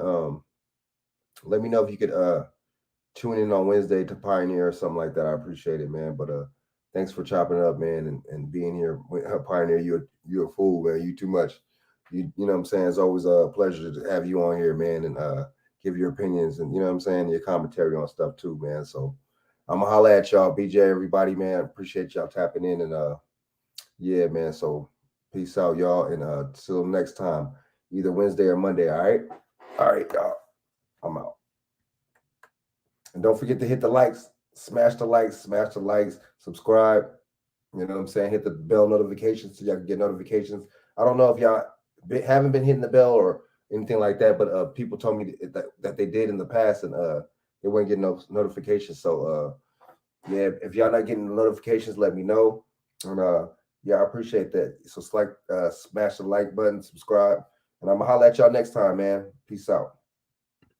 let me know if you could tune in on Wednesday to Pioneer or something like that. I appreciate it, man. But thanks for chopping it up, man, and being here. Pioneer, you're a fool, man. You too much. You know what I'm saying? It's always a pleasure to have you on here, man, and give your opinions and, you know what I'm saying, your commentary on stuff too, man. So I'm gonna holler at y'all, BJ, everybody, man. Appreciate y'all tapping in. And yeah, man. So peace out, y'all. And till next time, either Wednesday or Monday. All right, y'all. I'm out. And don't forget to hit the likes, smash the likes, subscribe. You know what I'm saying? Hit the bell notifications so y'all can get notifications. I don't know if y'all haven't been hitting the bell or anything like that, but people told me that they did in the past, and they weren't getting no notifications. So yeah, if y'all not getting the notifications, let me know. And yeah, I appreciate that. So smash the like button, subscribe, and I'm gonna holler at y'all next time, man. Peace out.